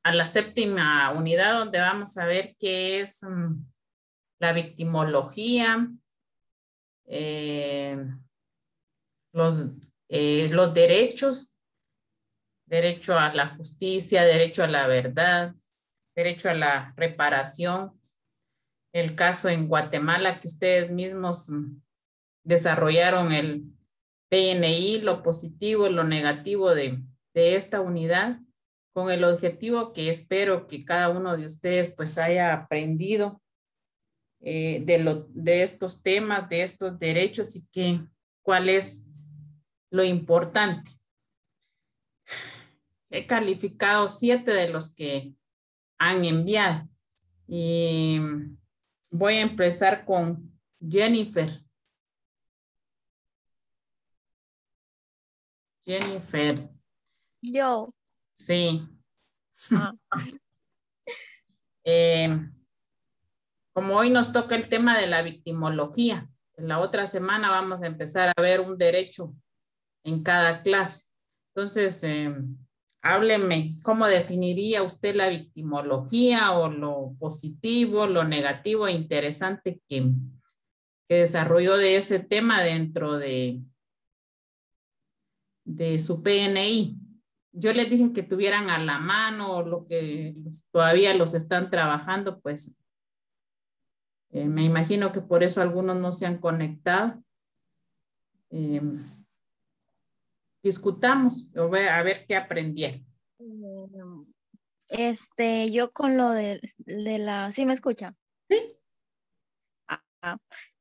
a la séptima unidad donde vamos a ver qué es la victimología, eh, los, los derechos, derecho a la justicia, derecho a la verdad, derecho a la reparación. El caso en Guatemala que ustedes mismos desarrollaron el PNI, lo positivo y lo negativo de esta unidad, con el objetivo que espero que cada uno de ustedes pues haya aprendido de estos temas, de estos derechos y que cuál es lo importante. He calificado 7 de los que han enviado y voy a empezar con Jennifer. Jennifer. Yo. Sí. Ah. Como hoy nos toca el tema de la victimología, en la otra semana vamos a empezar a ver un derecho en cada clase. Entonces, hábleme, ¿cómo definiría usted la victimología o lo positivo, lo negativo e interesante que desarrolló de ese tema dentro de su PNI? Yo les dije que tuvieran a la mano lo que todavía los están trabajando, pues me imagino que por eso algunos no se han conectado. Discutamos, a ver qué aprendieron. Yo con lo de la, ¿sí me escucha? Sí.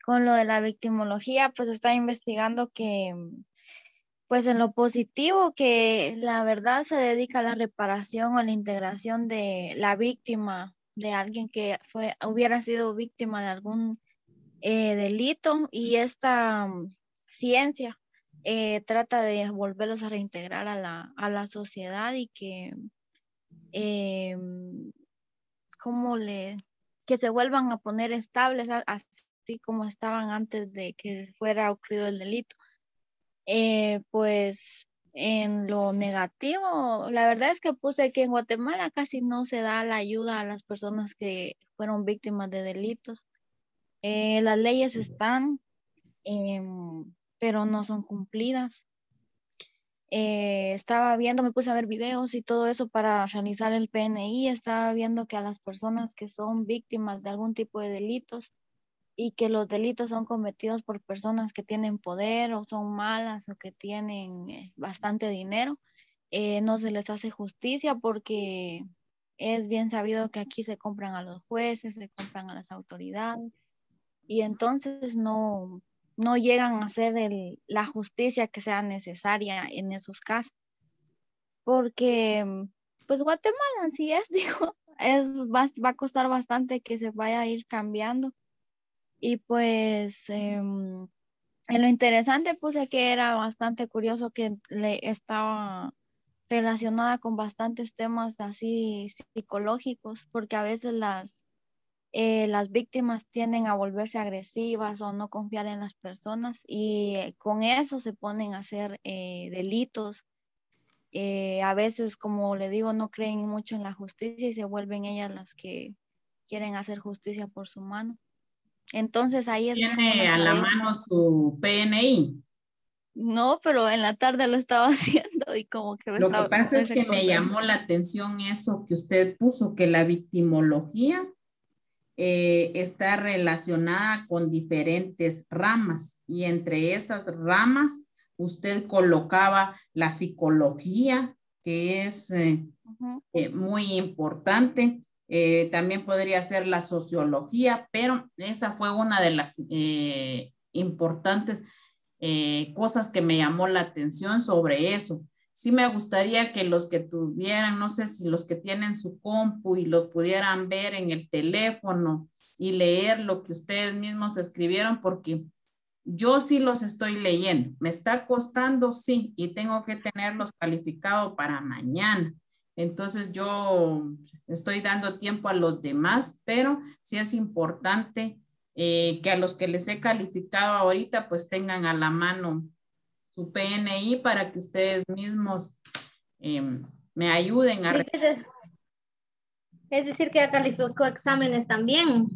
Con lo de la victimología, pues está investigando que, pues en lo positivo, que la verdad se dedica a la reparación o la integración de la víctima, de alguien que hubiera sido víctima de algún delito, y esta ciencia trata de volverlos a reintegrar a la sociedad y que cómo que se vuelvan a poner estables, así como estaban antes de que fuera ocurrido el delito. Pues en lo negativo, la verdad es que puse que en Guatemala casi no se da la ayuda a las personas que fueron víctimas de delitos. Las leyes están, pero no son cumplidas. Estaba viendo, me puse a ver videos y todo eso para realizar el PNI. Estaba viendo que a las personas que son víctimas de algún tipo de delitos y que los delitos son cometidos por personas que tienen poder o son malas o que tienen bastante dinero, no se les hace justicia porque es bien sabido que aquí se compran a los jueces, se compran a las autoridades y entonces no llegan a hacer la justicia que sea necesaria en esos casos. Porque, pues Guatemala, sí es, digo, va a costar bastante que se vaya a ir cambiando. Y pues, en lo interesante puse que era bastante curioso que le estaba relacionada con bastantes temas así psicológicos, porque a veces las víctimas tienden a volverse agresivas o no confiar en las personas y con eso se ponen a hacer delitos. A veces, como le digo, no creen mucho en la justicia y se vuelven ellas las que quieren hacer justicia por su mano. Entonces ahí es como ¿Tiene una a la tarea. mano su PNI? No, pero en la tarde lo estaba haciendo y como que Lo que pasa estoy es que me recordando. llamó la atención eso que usted puso, que la victimología está relacionada con diferentes ramas y entre esas ramas usted colocaba la psicología, que es muy importante. También podría ser la sociología, pero esa fue una de las importantes cosas que me llamó la atención sobre eso. Sí me gustaría que los que tuvieran, no sé si los que tienen su compu y lo pudieran ver en el teléfono y leer lo que ustedes mismos escribieron, porque yo sí los estoy leyendo. Me está costando, sí, y tengo que tenerlos calificados para mañana. Entonces yo estoy dando tiempo a los demás, pero sí es importante que a los que les he calificado ahorita pues tengan a la mano su PNI para que ustedes mismos me ayuden a... Es decir, que ya calificó exámenes también.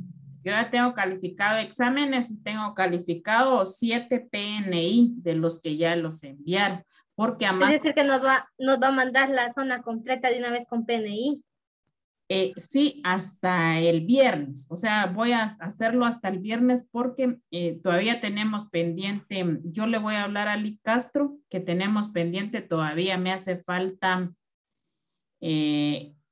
Yo ya tengo calificado exámenes y tengo calificado 7 PNI de los que ya los enviaron. Porque Es además, decir, que nos va a mandar la zona completa de una vez con PNI. sí, hasta el viernes. O sea, voy a hacerlo hasta el viernes porque todavía tenemos pendiente. Yo le voy a hablar a Lee Castro que tenemos pendiente. Todavía me hace falta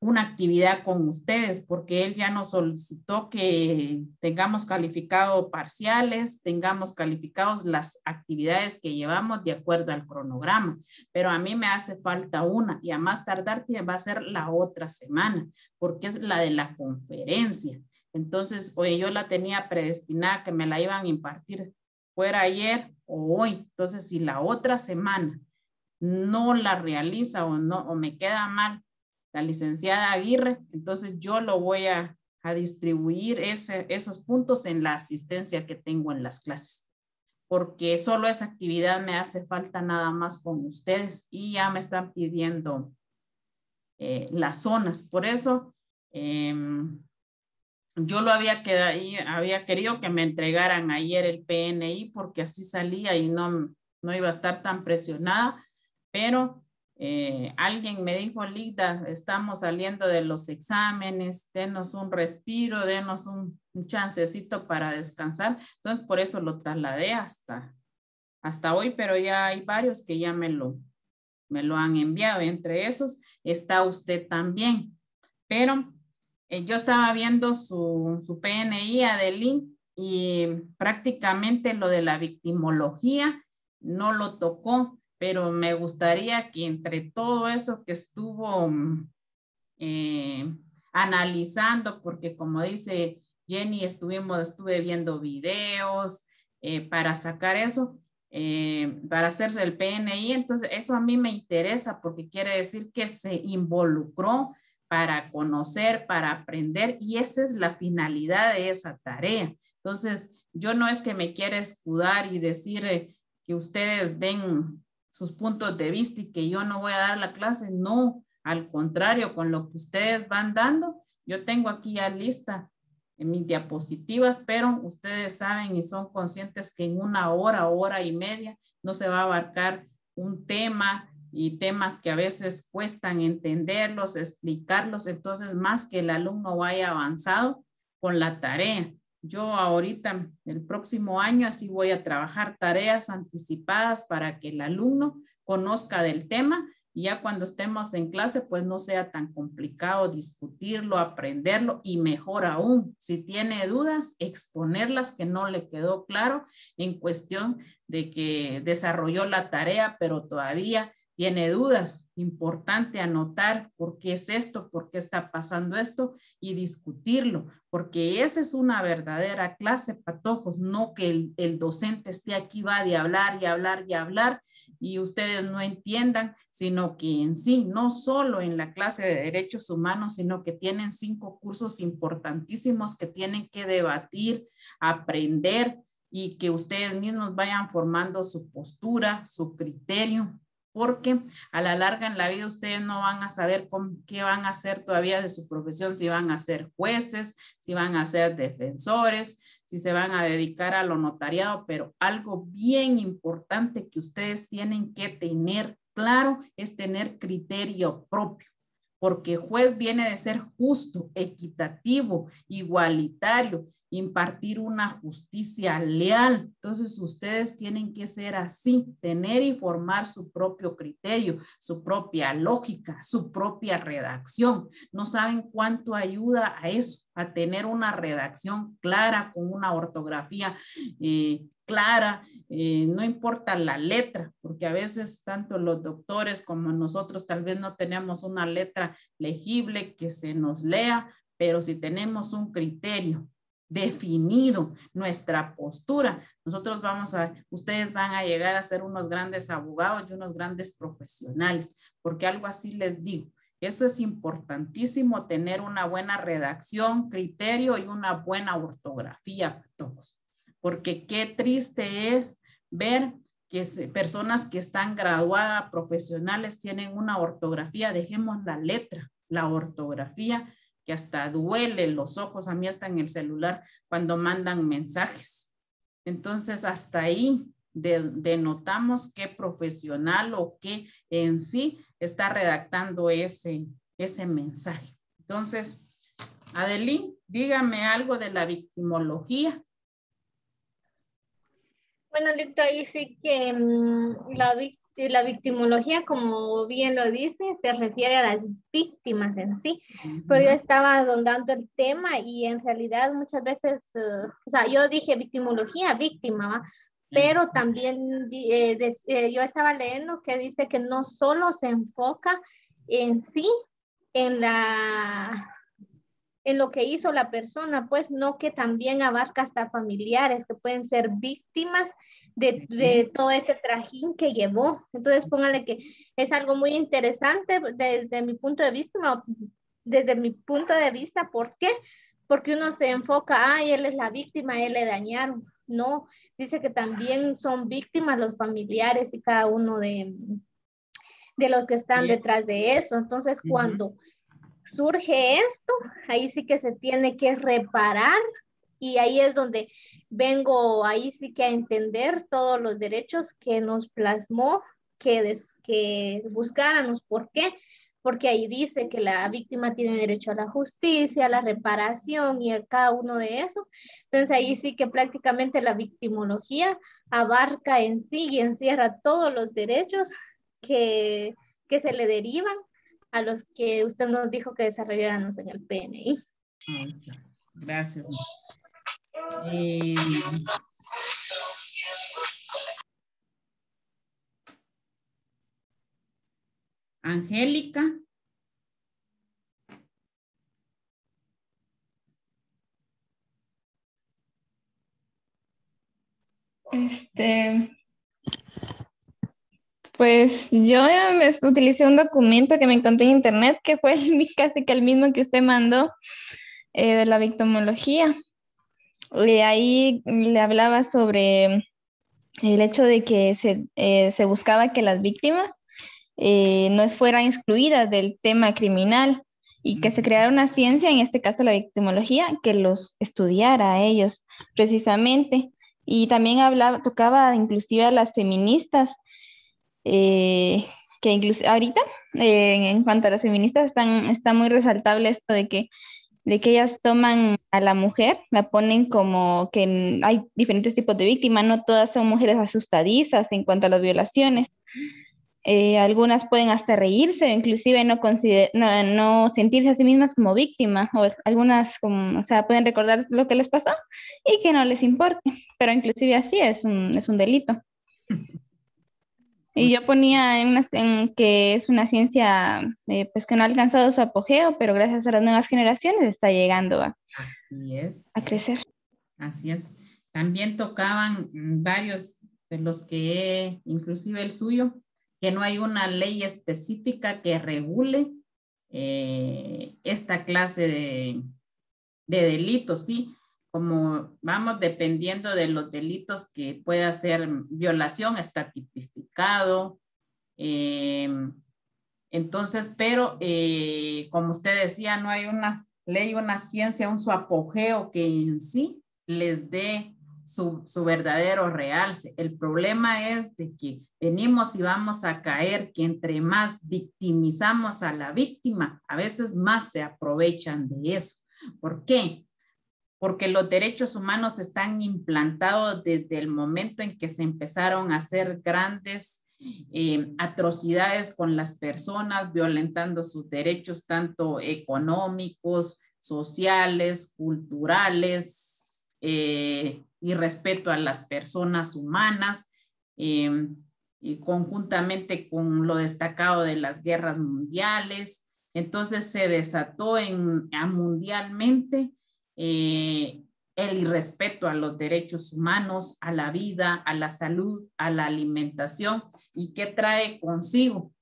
una actividad con ustedes, porque él ya nos solicitó que tengamos calificado parciales, tengamos calificados las actividades que llevamos de acuerdo al cronograma, pero a mí me hace falta una y a más tardar va a ser la otra semana, porque es la de la conferencia. Entonces, oye, yo la tenía predestinada que me la iban a impartir fuera ayer o hoy. Entonces, si la otra semana no la realiza o no, o me queda mal la licenciada Aguirre, entonces yo lo voy a distribuir esos puntos en la asistencia que tengo en las clases, porque solo esa actividad me hace falta nada más con ustedes y ya me están pidiendo las zonas. Por eso yo lo había querido que me entregaran ayer el PNI porque así salía y no iba a estar tan presionada, pero alguien me dijo, Lida, estamos saliendo de los exámenes, denos un respiro, denos un chancecito para descansar. Entonces, por eso lo trasladé hasta hoy, pero ya hay varios que ya me lo han enviado. Entre esos está usted también. Pero yo estaba viendo su PNI, Adelín, y prácticamente lo de la victimología no lo tocó, pero me gustaría que entre todo eso que estuvo analizando, porque como dice Jenny, estuve viendo videos para sacar eso, para hacerse el PNI, entonces eso a mí me interesa porque quiere decir que se involucró para conocer, para aprender, y esa es la finalidad de esa tarea. Entonces, yo no es que me quiera escudar y decir que ustedes den sus puntos de vista y que yo no voy a dar la clase, no, al contrario, con lo que ustedes van dando, yo tengo aquí ya lista en mis diapositivas, pero ustedes saben y son conscientes que en una hora y media no se va a abarcar un tema y temas que a veces cuestan entenderlos, explicarlos. Entonces, más que el alumno vaya avanzado con la tarea. Yo ahorita, el próximo año, así voy a trabajar tareas anticipadas para que el alumno conozca del tema y ya cuando estemos en clase, pues no sea tan complicado discutirlo, aprenderlo y mejor aún, si tiene dudas, exponerlas que no le quedó claro en cuestión de que desarrolló la tarea, pero todavía tiene dudas. Importante anotar por qué es esto, por qué está pasando esto y discutirlo, porque esa es una verdadera clase, patojos, no que el docente esté aquí, va de hablar y hablar y hablar y ustedes no entiendan, sino que en sí, no solo en la clase de derechos humanos, sino que tienen 5 cursos importantísimos que tienen que debatir, aprender y que ustedes mismos vayan formando su postura, su criterio, porque a la larga en la vida ustedes no van a saber qué van a hacer todavía de su profesión, si van a ser jueces, si van a ser defensores, si se van a dedicar a lo notariado, pero algo bien importante que ustedes tienen que tener claro es tener criterio propio, porque juez viene de ser justo, equitativo, igualitario, impartir una justicia leal. Entonces ustedes tienen que ser así, tener y formar su propio criterio, su propia lógica, su propia redacción. No saben cuánto ayuda a eso, a tener una redacción clara, con una ortografía clara, no importa la letra, porque a veces tanto los doctores como nosotros tal vez no tenemos una letra legible que se nos lea, pero si tenemos un criterio definido, nuestra postura, ustedes van a llegar a ser unos grandes abogados y unos grandes profesionales, porque algo así les digo. Eso es importantísimo, tener una buena redacción, criterio y una buena ortografía, todos. Porque qué triste es ver que personas que están graduadas, profesionales, tienen una ortografía, dejemos la letra, la ortografía, que hasta duele los ojos, a mí hasta en el celular cuando mandan mensajes. Entonces hasta ahí denotamos qué profesional o qué en sí está redactando ese mensaje. Entonces, Adelín, dígame algo de la victimología. Bueno, Lito, ahí sí que la victimología, como bien lo dice, se refiere a las víctimas en sí. Pero yo estaba ahondando el tema y en realidad muchas veces, o sea, yo dije victimología, víctima, ¿va? Pero también yo estaba leyendo que dice que no solo se enfoca en sí, en lo que hizo la persona, pues no, que también abarca hasta familiares que pueden ser víctimas de todo ese trajín que llevó. Entonces póngale que es algo muy interesante desde mi punto de vista, ¿por qué? Porque uno se enfoca, ay, él es la víctima, él le dañaron. No, dice que también son víctimas los familiares y cada uno de los que están detrás de eso. Entonces, cuando surge esto, ahí sí que se tiene que reparar y ahí es donde vengo, ahí sí que a entender todos los derechos que nos plasmó, que buscáramos. ¿Por qué? Porque ahí dice que la víctima tiene derecho a la justicia, a la reparación y a cada uno de esos. Entonces ahí sí que prácticamente la victimología abarca en sí y encierra todos los derechos que se le derivan a los que usted nos dijo que desarrolláramos en el PNI. Ahí está. Gracias. Angélica. Pues yo utilicé un documento que me encontré en internet que fue casi que el mismo que usted mandó, de la victimología. Ahí le hablaba sobre el hecho de que se buscaba que las víctimas no fueran excluidas del tema criminal y que se creara una ciencia, en este caso la victimología, que los estudiara a ellos precisamente. Y también tocaba inclusive a las feministas, que incluso ahorita, en cuanto a las feministas, está muy resaltable esto de que ellas toman a la mujer, la ponen como que hay diferentes tipos de víctimas, no todas son mujeres asustadizas en cuanto a las violaciones. Algunas pueden hasta reírse o inclusive no sentirse a sí mismas como víctimas, o algunas o sea, pueden recordar lo que les pasó y que no les importe, pero inclusive así es un delito. Y yo ponía en que es una ciencia pues que no ha alcanzado su apogeo, pero gracias a las nuevas generaciones está llegando a crecer. Así es. También tocaban varios de los que, inclusive el suyo, que no hay una ley específica que regule esta clase de delitos, ¿sí? Como vamos dependiendo de los delitos que pueda ser violación, está tipificado. Entonces, pero como usted decía, no hay una ley, una ciencia, su apogeo que en sí les dé su verdadero realce. El problema es de que venimos y vamos a caer que entre más victimizamos a la víctima, a veces más se aprovechan de eso. ¿Por qué? Porque los derechos humanos están implantados desde el momento en que se empezaron a hacer grandes atrocidades con las personas, violentando sus derechos tanto económicos, sociales, culturales, y respeto a las personas humanas, y conjuntamente con lo destacado de las guerras mundiales. Entonces se desató mundialmente el irrespeto a los derechos humanos, a la vida, a la salud, a la alimentación. ¿Y qué trae consigo?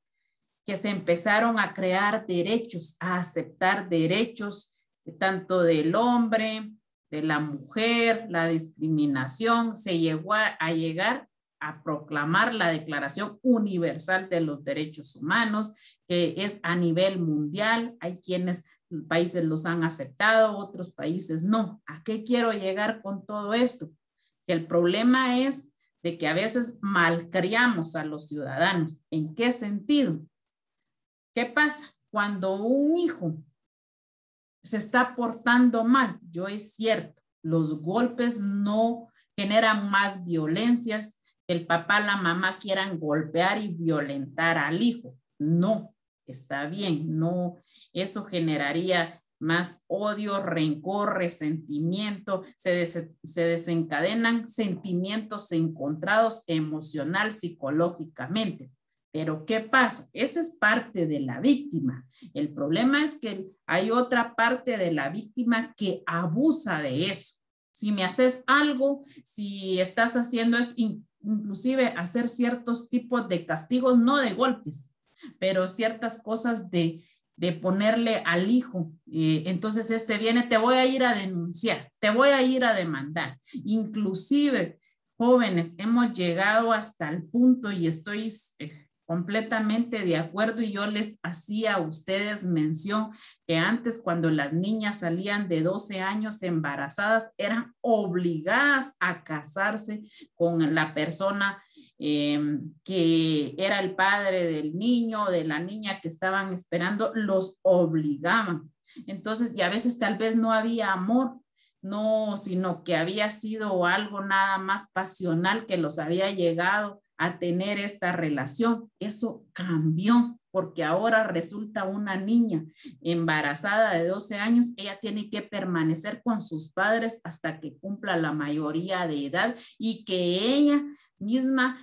Que se empezaron a crear derechos, a aceptar derechos tanto del hombre, de la mujer, la discriminación. Se llegó a llegar a proclamar la Declaración Universal de los Derechos Humanos, que es a nivel mundial. Hay quienes países los han aceptado, otros países no. ¿A qué quiero llegar con todo esto? Que el problema es de que a veces malcriamos a los ciudadanos. ¿En qué sentido? ¿Qué pasa? Cuando un hijo se está portando mal, es cierto, los golpes no generan más violencias, el papá, la mamá quieran golpear y violentar al hijo. No, está bien, no, eso generaría más odio, rencor, resentimiento, se desencadenan sentimientos encontrados emocional, psicológicamente. Pero ¿qué pasa? Esa es parte de la víctima. El problema es que hay otra parte de la víctima que abusa de eso. Si me haces algo, si estás haciendo esto, inclusive hacer ciertos tipos de castigos, no de golpes, pero ciertas cosas de ponerle al hijo. Entonces viene, te voy a ir a denunciar, te voy a ir a demandar. Inclusive, jóvenes, hemos llegado hasta el punto y estoy completamente de acuerdo, y yo les hacía a ustedes mención que antes, cuando las niñas salían de 12 años embarazadas, eran obligadas a casarse con la persona que era el padre del niño o de la niña que estaban esperando, los obligaban. Entonces, y a veces tal vez no había amor, no, sino que había sido algo nada más pasional que los había llegado a tener esta relación. Eso cambió, porque ahora resulta una niña embarazada de 12 años, ella tiene que permanecer con sus padres hasta que cumpla la mayoría de edad y que ella misma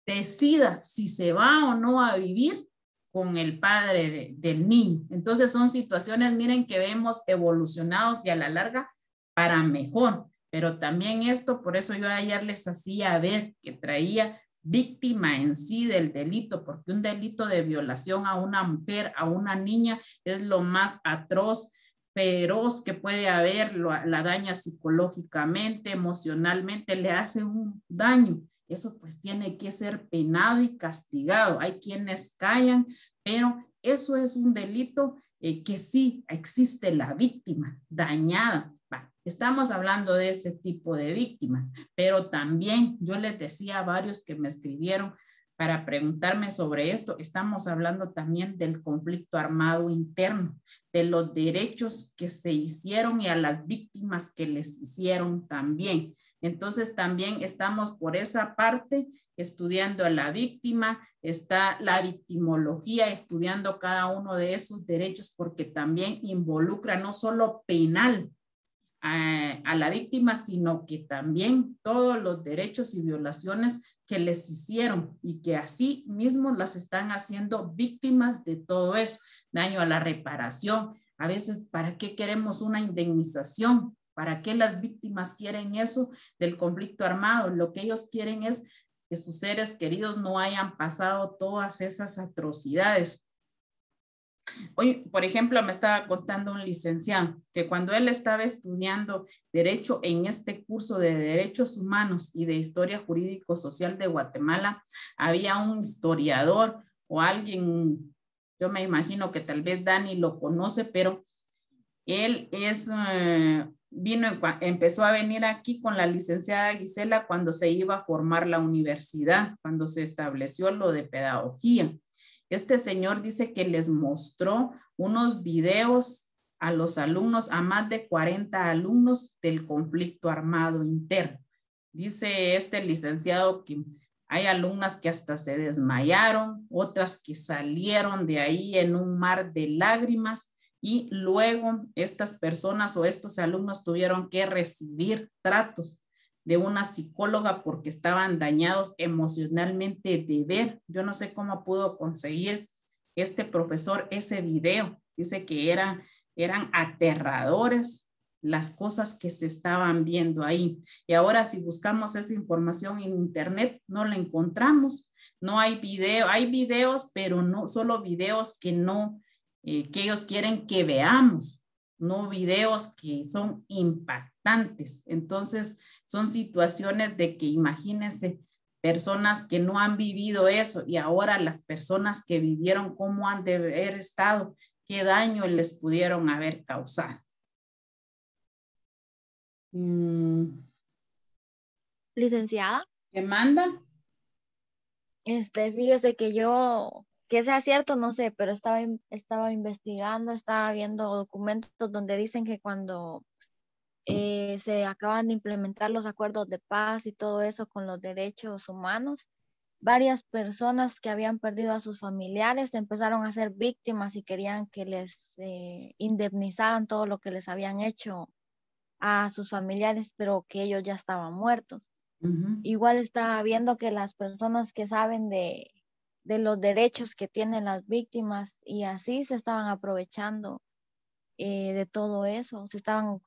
decida si se va o no a vivir con el padre del niño. Entonces son situaciones, miren, que vemos evolucionados y a la larga para mejor. Pero también esto, por eso yo ayer les hacía ver que traía víctima en sí del delito, porque un delito de violación a una mujer, a una niña, es lo más atroz, feroz que puede haber, la daña psicológicamente, emocionalmente, le hace un daño. Eso pues tiene que ser penado y castigado. Hay quienes callan, pero eso es un delito que sí existe la víctima dañada. Estamos hablando de ese tipo de víctimas, pero también yo les decía a varios que me escribieron para preguntarme sobre esto, estamos hablando también del conflicto armado interno, de los derechos que se hicieron y a las víctimas que les hicieron también. Entonces también estamos por esa parte estudiando a la víctima, está la victimología, estudiando cada uno de esos derechos, porque también involucra no solo penal a la víctima, sino que también todos los derechos y violaciones que les hicieron y que así mismo las están haciendo víctimas de todo eso, daño a la reparación. A veces, ¿para qué queremos una indemnización? ¿Para qué las víctimas quieren eso del conflicto armado? Lo que ellos quieren es que sus seres queridos no hayan pasado todas esas atrocidades. Hoy, por ejemplo, me estaba contando un licenciado que cuando él estaba estudiando Derecho en este curso de Derechos Humanos y de Historia Jurídico-Social de Guatemala, había un historiador o alguien, yo me imagino que tal vez Dani lo conoce, pero él empezó a venir aquí con la licenciada Gisela cuando se iba a formar la universidad, cuando se estableció lo de pedagogía. Este señor dice que les mostró unos videos a los alumnos, a más de 40 alumnos, del conflicto armado interno. Dice este licenciado que hay alumnas que hasta se desmayaron, otras que salieron de ahí en un mar de lágrimas, y luego estas personas o estos alumnos tuvieron que recibir tratos de una psicóloga porque estaban dañados emocionalmente de ver. Yo no sé cómo pudo conseguir este profesor ese video. Dice que eran aterradores las cosas que se estaban viendo ahí. Y ahora si buscamos esa información en internet, no la encontramos. No hay video, hay videos, pero no solo videos que ellos quieren que veamos, no videos que son impactantes. Entonces, son situaciones de que imagínense personas que no han vivido eso y ahora las personas que vivieron, cómo han de haber estado, qué daño les pudieron haber causado. Licenciada, ¿Qué manda? fíjese que yo, que sea cierto, no sé, pero estaba investigando, estaba viendo documentos donde dicen que cuando se acaban de implementar los acuerdos de paz y todo eso con los derechos humanos, varias personas que habían perdido a sus familiares empezaron a ser víctimas y querían que les indemnizaran todo lo que les habían hecho a sus familiares, pero que ellos ya estaban muertos. Igual estaba viendo que las personas que saben de los derechos que tienen las víctimas y así se estaban aprovechando de todo eso, se estaban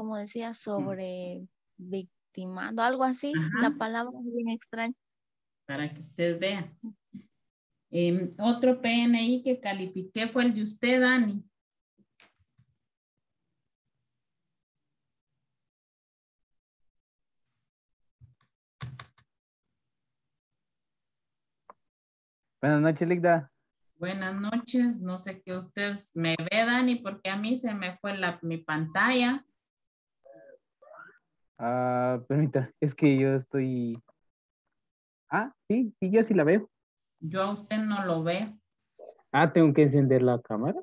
como decía, sobre victimando, algo así, la Ajá. palabra es bien extraña. Para que usted vea. Otro PNI que califiqué fue el de usted, Dani. Buenas noches, Ligda. Buenas noches, no sé qué usted me ve, Dani, porque a mí se me fue mi pantalla. Permita, es que yo estoy... sí, yo sí la veo. Yo a usted no lo veo. Tengo que encender la cámara.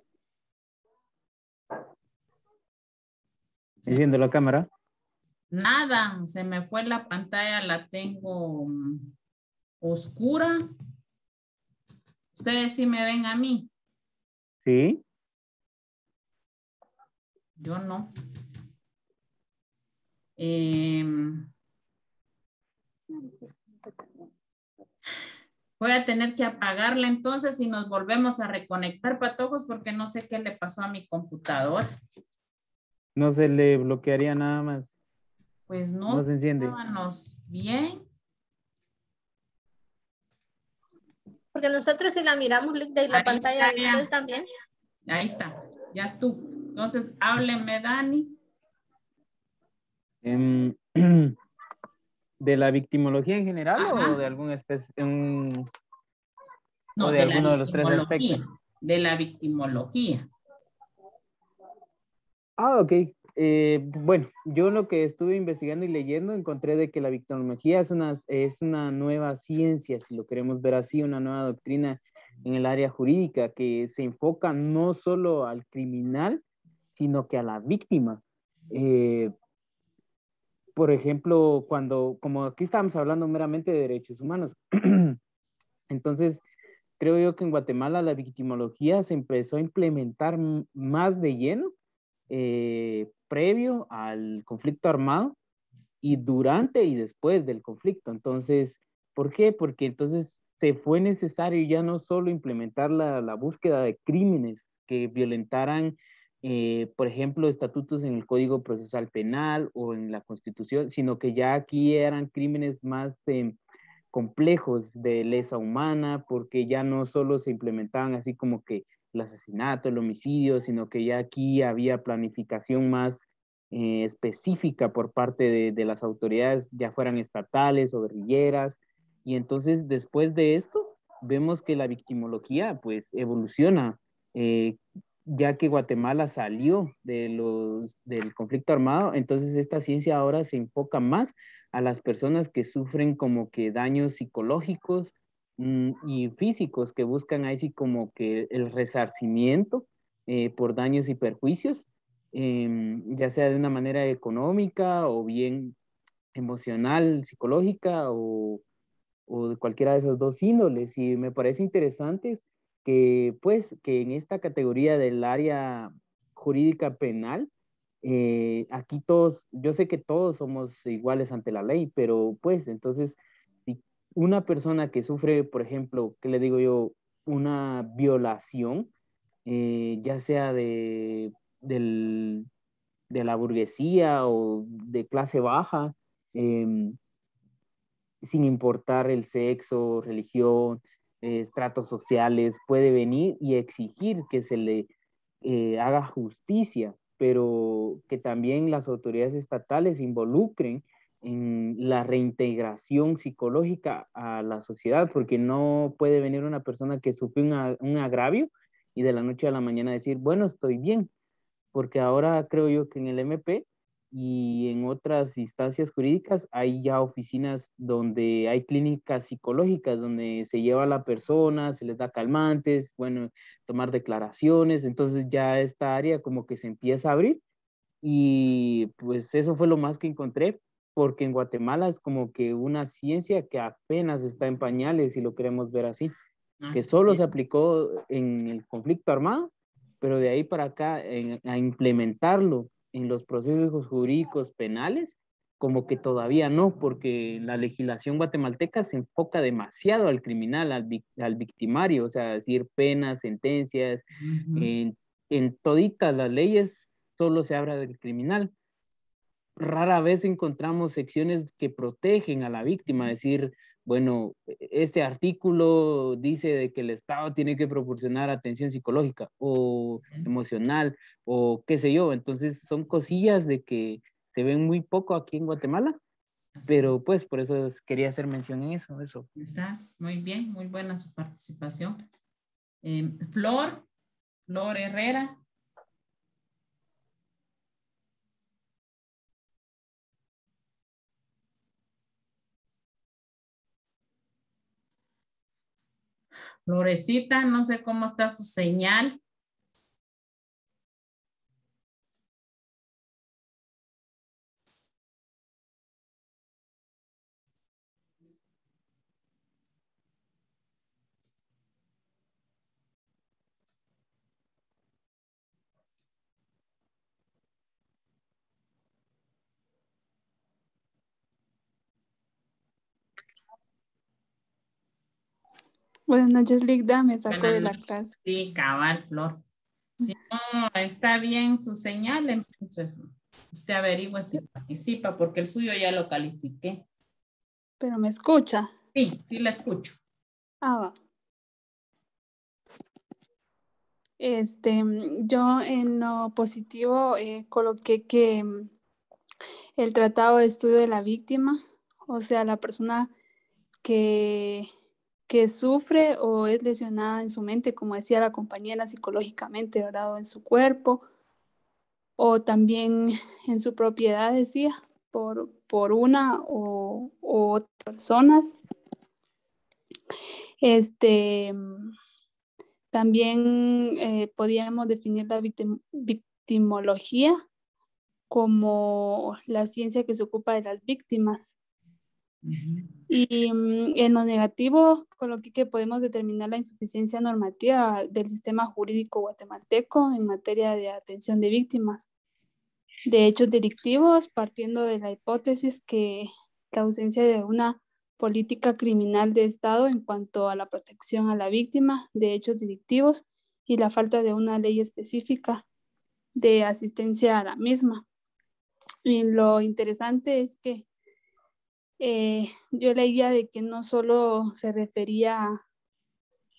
Sí. Enciendo la cámara. Nada, se me fue la pantalla, la tengo oscura. Ustedes sí me ven a mí. Sí. Yo no. Voy a tener que apagarla entonces y nos volvemos a reconectar, patojos, porque no sé qué le pasó a mi computadora. No se le bloquearía nada más. Pues no No se enciende. estábamos bien. Porque nosotros si la miramos, Ligda, y la Ahí pantalla está de ya. usted también. Ahí está, ya estuvo. Entonces, hábleme, Dani. ¿De la victimología en general o Ajá. de algún o No, de de la alguno de los tres victimología. aspectos? De la victimología. Ok. Bueno, yo lo que estuve investigando y leyendo encontré de que la victimología es una nueva ciencia, si lo queremos ver así, una nueva doctrina en el área jurídica que se enfoca no solo al criminal, sino que a la víctima. Por ejemplo, como aquí estamos hablando meramente de derechos humanos, entonces creo yo que en Guatemala la victimología se empezó a implementar más de lleno previo al conflicto armado y durante y después del conflicto. Entonces, ¿por qué? Porque entonces se fue necesario ya no solo implementar la búsqueda de crímenes que violentaran, por ejemplo, estatutos en el Código Procesal Penal o en la Constitución, sino que ya aquí eran crímenes más complejos de lesa humana, porque ya no solo se implementaban así como que el asesinato, el homicidio, sino que ya aquí había planificación más específica por parte de las autoridades, ya fueran estatales o guerrilleras. Y entonces, después de esto, vemos que la victimología pues evoluciona, eh, ya que Guatemala salió del conflicto armado, entonces esta ciencia ahora se enfoca más a las personas que sufren como que daños psicológicos y físicos, que buscan ahí sí como que el resarcimiento por daños y perjuicios, ya sea de una manera económica o bien emocional, psicológica o de cualquiera de esas dos índoles. Y me parece interesante que pues que en esta categoría del área jurídica penal, aquí todos, yo sé que todos somos iguales ante la ley, pero pues entonces, si una persona que sufre, por ejemplo, ¿qué le digo yo? Una violación, ya sea de la burguesía o de clase baja, sin importar el sexo, religión, estratos sociales, puede venir y exigir que se le haga justicia, pero que también las autoridades estatales se involucren en la reintegración psicológica a la sociedad, porque no puede venir una persona que sufrió un agravio y de la noche a la mañana decir, bueno, estoy bien, porque ahora creo yo que en el MP y en otras instancias jurídicas hay ya oficinas donde hay clínicas psicológicas, donde se lleva a la persona, se les da calmantes, bueno, tomar declaraciones, entonces ya esta área como que se empieza a abrir y pues eso fue lo más que encontré, porque en Guatemala es como que una ciencia que apenas está en pañales, si lo queremos ver así, que Así solo es. se aplicó en el conflicto armado, pero de ahí para acá a implementarlo en los procesos jurídicos penales, como que todavía no, porque la legislación guatemalteca se enfoca demasiado al criminal, al victimario, o sea, decir penas, sentencias, en toditas las leyes solo se habla del criminal. Rara vez encontramos secciones que protegen a la víctima, decir, bueno, este artículo dice de que el Estado tiene que proporcionar atención psicológica o emocional o qué sé yo. Entonces son cosillas de que se ven muy poco aquí en Guatemala, pero pues por eso quería hacer mención en eso. Está muy bien, muy buena su participación. Flor Herrera. Florecita, no sé cómo está su señal. Buenas noches, Ligda. Me sacó de Buenas la noches. clase. Sí, cabal, Flor. Si no está bien su señal, entonces usted averigüe si participa, porque el suyo ya lo califiqué. Pero me escucha. Sí, sí la escucho. Va. Yo en lo positivo coloqué que el tratado de estudio de la víctima, o sea, la persona que sufre o es lesionada en su mente, como decía la compañera, psicológicamente, ¿verdad? O en su cuerpo, o también en su propiedad, decía, por una o otras personas. También podríamos definir la victimología como la ciencia que se ocupa de las víctimas. Y en lo negativo, coloqué que podemos determinar la insuficiencia normativa del sistema jurídico guatemalteco en materia de atención de víctimas de hechos delictivos, partiendo de la hipótesis que la ausencia de una política criminal de Estado en cuanto a la protección a la víctima de hechos delictivos y la falta de una ley específica de asistencia a la misma. Y lo interesante es que yo leía de que no solo se refería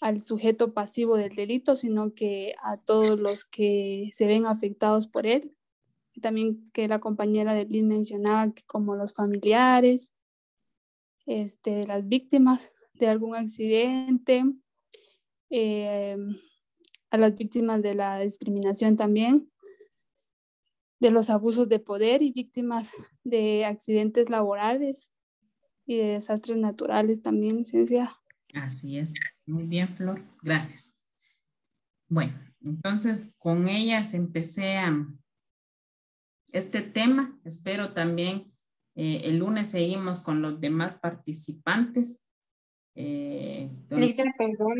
al sujeto pasivo del delito, sino que a todos los que se ven afectados por él. Y también que la compañera de Liz mencionaba que como los familiares, las víctimas de algún accidente, a las víctimas de la discriminación también, de los abusos de poder y víctimas de accidentes laborales y de desastres naturales también, licenciada. Así es. Muy bien, Flor. Gracias. Bueno, entonces con ellas empecé este tema. Espero también el lunes seguimos con los demás participantes. Lita, perdón.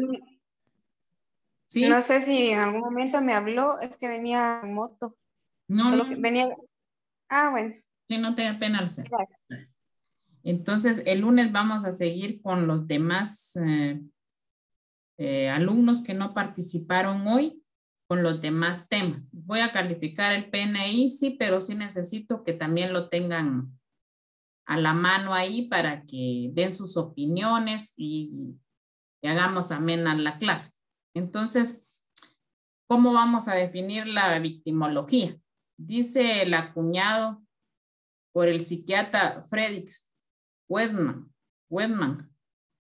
¿Sí? No sé si en algún momento me habló, es que venía en moto. No, Solo no. que venía. Ah, bueno. Sí, no tenga pena, Lucero. Entonces, el lunes vamos a seguir con los demás alumnos que no participaron hoy, con los demás temas. Voy a calificar el PNI, sí, pero sí necesito que también lo tengan a la mano ahí para que den sus opiniones y hagamos amena la clase. Entonces, ¿cómo vamos a definir la victimología? Dice el acuñado por el psiquiatra Friedrich Wedman.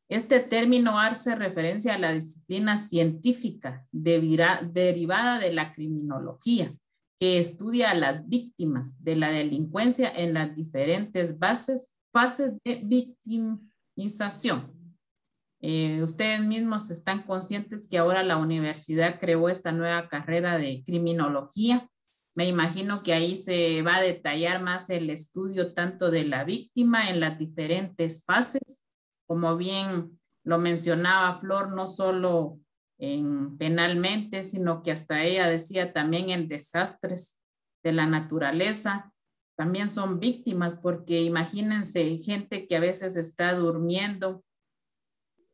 Este término hace referencia a la disciplina científica derivada de la criminología, que estudia a las víctimas de la delincuencia en las diferentes fases de victimización. Ustedes mismos están conscientes que ahora la universidad creó esta nueva carrera de criminología. Me imagino que ahí se va a detallar más el estudio tanto de la víctima en las diferentes fases, como bien lo mencionaba Flor, no solo penalmente, sino que hasta ella decía también en desastres de la naturaleza, también son víctimas, porque imagínense gente que a veces está durmiendo,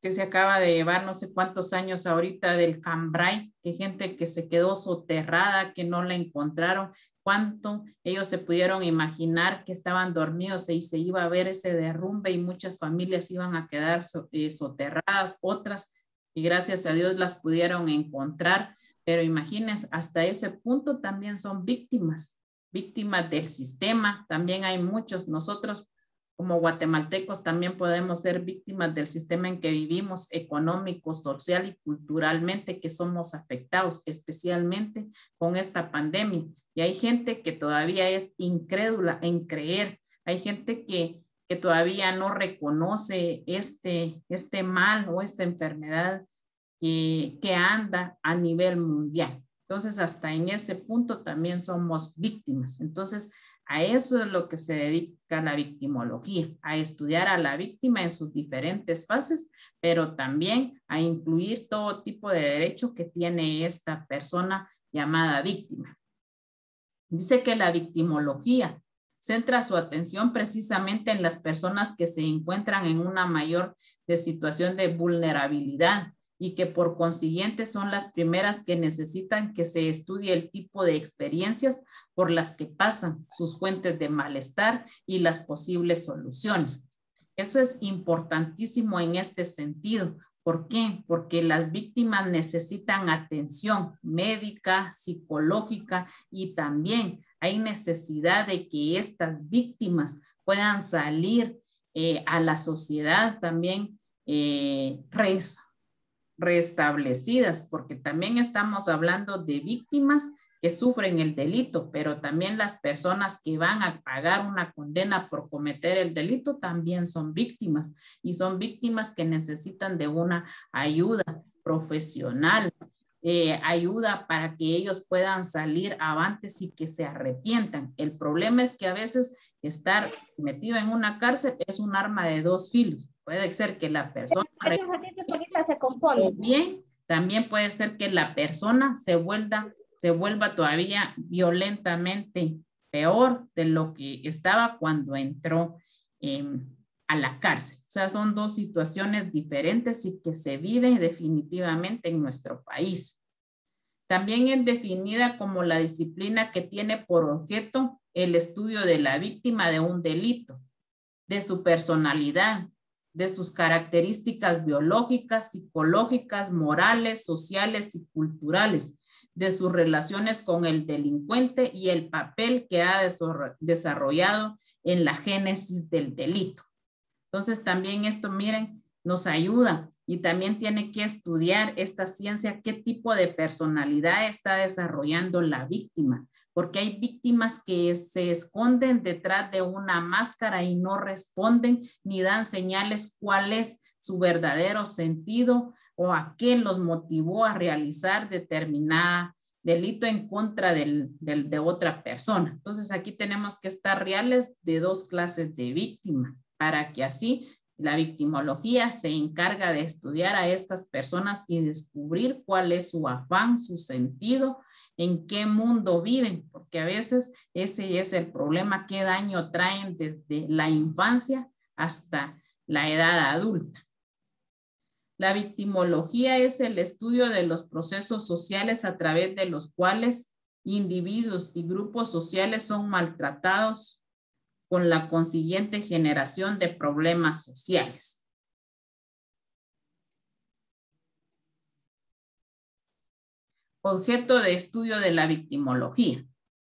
que se acaba de llevar no sé cuántos años ahorita del Cambrai, que gente que se quedó soterrada, que no la encontraron, cuánto ellos se pudieron imaginar que estaban dormidos y se iba a ver ese derrumbe y muchas familias iban a quedar soterradas, otras, y gracias a Dios las pudieron encontrar, pero imagínense, hasta ese punto también son víctimas del sistema, también hay muchos, nosotros como guatemaltecos también podemos ser víctimas del sistema en que vivimos, económico, social y culturalmente, que somos afectados, especialmente con esta pandemia. Y hay gente que todavía es incrédula en creer. Hay gente que todavía no reconoce este mal o esta enfermedad que anda a nivel mundial. Entonces, hasta en ese punto también somos víctimas. Entonces, a eso es lo que se dedica la victimología, a estudiar a la víctima en sus diferentes fases, pero también a incluir todo tipo de derechos que tiene esta persona llamada víctima. Dice que la victimología centra su atención precisamente en las personas que se encuentran en una mayor situación de vulnerabilidad y que por consiguiente son las primeras que necesitan que se estudie el tipo de experiencias por las que pasan, sus fuentes de malestar y las posibles soluciones. Eso es importantísimo en este sentido. ¿Por qué? Porque las víctimas necesitan atención médica, psicológica y también hay necesidad de que estas víctimas puedan salir a la sociedad también restablecidas, porque también estamos hablando de víctimas que sufren el delito, pero también las personas que van a pagar una condena por cometer el delito también son víctimas y son víctimas que necesitan de una ayuda profesional, ayuda para que ellos puedan salir avantes y que se arrepientan. El problema es que a veces estar metido en una cárcel es un arma de dos filos. Puede ser que la persona se compone. O bien, también puede ser que la persona se vuelva todavía violentamente peor de lo que estaba cuando entró a la cárcel. O sea, son dos situaciones diferentes y que se viven definitivamente en nuestro país. También es definida como la disciplina que tiene por objeto el estudio de la víctima de un delito, de su personalidad, de sus características biológicas, psicológicas, morales, sociales y culturales, de sus relaciones con el delincuente y el papel que ha desarrollado en la génesis del delito. Entonces también esto, miren, nos ayuda y también tiene que estudiar esta ciencia qué tipo de personalidad está desarrollando la víctima, porque hay víctimas que se esconden detrás de una máscara y no responden ni dan señales cuál es su verdadero sentido o a qué los motivó a realizar determinada delito en contra de otra persona. Entonces aquí tenemos que estar reales de dos clases de víctima para que así la victimología se encarga de estudiar a estas personas y descubrir cuál es su afán, su sentido, en qué mundo viven, porque a veces ese es el problema, qué daño traen desde la infancia hasta la edad adulta. La victimología es el estudio de los procesos sociales a través de los cuales individuos y grupos sociales son maltratados con la consiguiente generación de problemas sociales. Objeto de estudio de la victimología.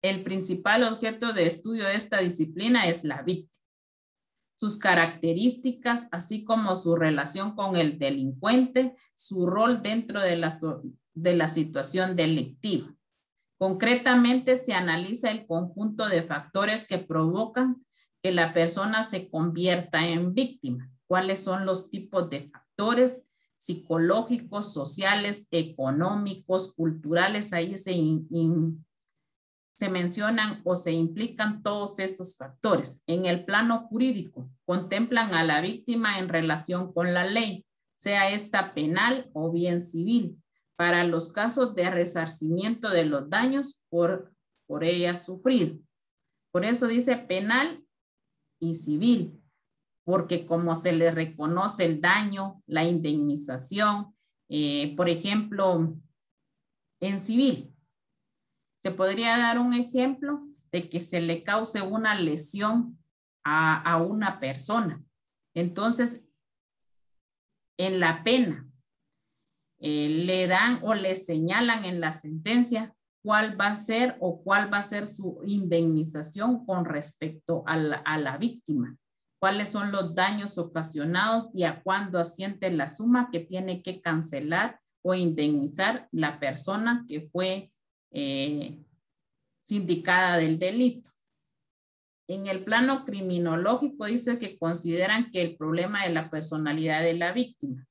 el principal objeto de estudio de esta disciplina es la víctima, sus características, así como su relación con el delincuente, su rol dentro de la situación delictiva. Concretamente, se analiza el conjunto de factores que provocan que la persona se convierta en víctima. ¿Cuáles son los tipos de factores psicológicos, sociales, económicos, culturales? Ahí se mencionan o se implican todos estos factores. En el plano jurídico, contemplan a la víctima en relación con la ley, sea esta penal o bien civil, para los casos de resarcimiento de los daños por ella sufrido. Por eso dice penal y civil, porque como se le reconoce el daño, la indemnización, por ejemplo, en civil, se podría dar un ejemplo de que se le cause una lesión a una persona. Entonces, en la pena, le dan o le señalan en la sentencia cuál va a ser o cuál va a ser su indemnización con respecto a la víctima. Cuáles son los daños ocasionados y a cuándo asciende la suma que tiene que cancelar o indemnizar la persona que fue sindicada del delito. En el plano criminológico dice que consideran que el problema de la personalidad de la víctima.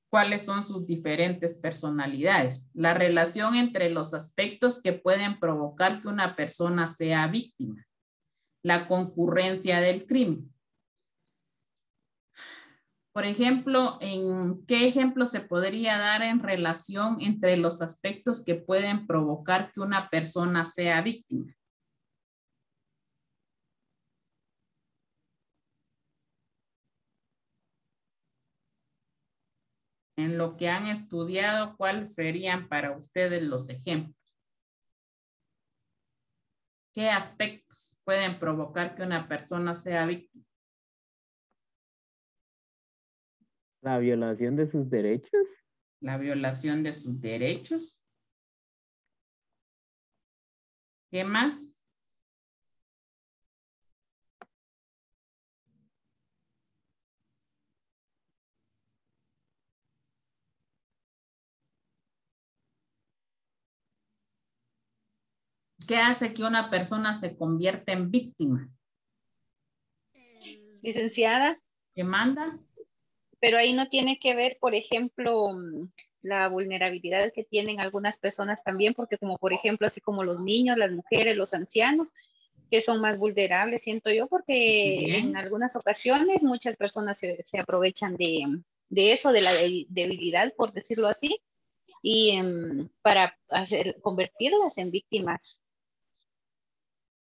¿Cuáles son sus diferentes personalidades? La relación entre los aspectos que pueden provocar que una persona sea víctima. La concurrencia del crimen. Por ejemplo, ¿en qué ejemplo se podría dar en relación entre los aspectos que pueden provocar que una persona sea víctima? En lo que han estudiado, ¿cuáles serían para ustedes los ejemplos? ¿Qué aspectos pueden provocar que una persona sea víctima? La violación de sus derechos. La violación de sus derechos. ¿Qué más? ¿Qué hace que una persona se convierta en víctima? Licenciada. ¿Qué manda? Pero ahí no tiene que ver, por ejemplo, la vulnerabilidad que tienen algunas personas también, porque como por ejemplo, así como los niños, las mujeres, los ancianos, que son más vulnerables, siento yo, porque Bien. en algunas ocasiones muchas personas se aprovechan de eso, de la debilidad, por decirlo así, y para convertirlas en víctimas.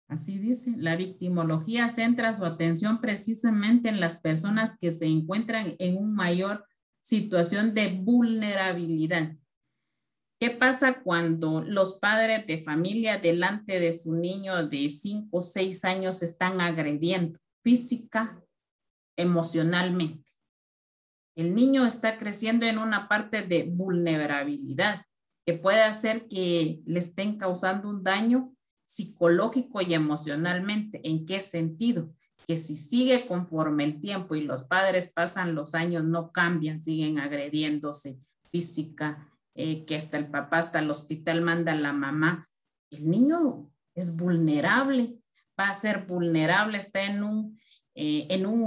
Así dice, la victimología centra su atención precisamente en las personas que se encuentran en una mayor situación de vulnerabilidad. ¿Qué pasa cuando los padres de familia delante de su niño de 5 o 6 años están agrediendo física, emocionalmente? El niño está creciendo en una parte de vulnerabilidad que puede hacer que le estén causando un daño psicológico y emocionalmente. ¿En qué sentido? Que si sigue conforme el tiempo y los padres pasan los años, no cambian, siguen agrediéndose física, que hasta el papá, hasta el hospital manda a la mamá. El niño es vulnerable, va a ser vulnerable, está en un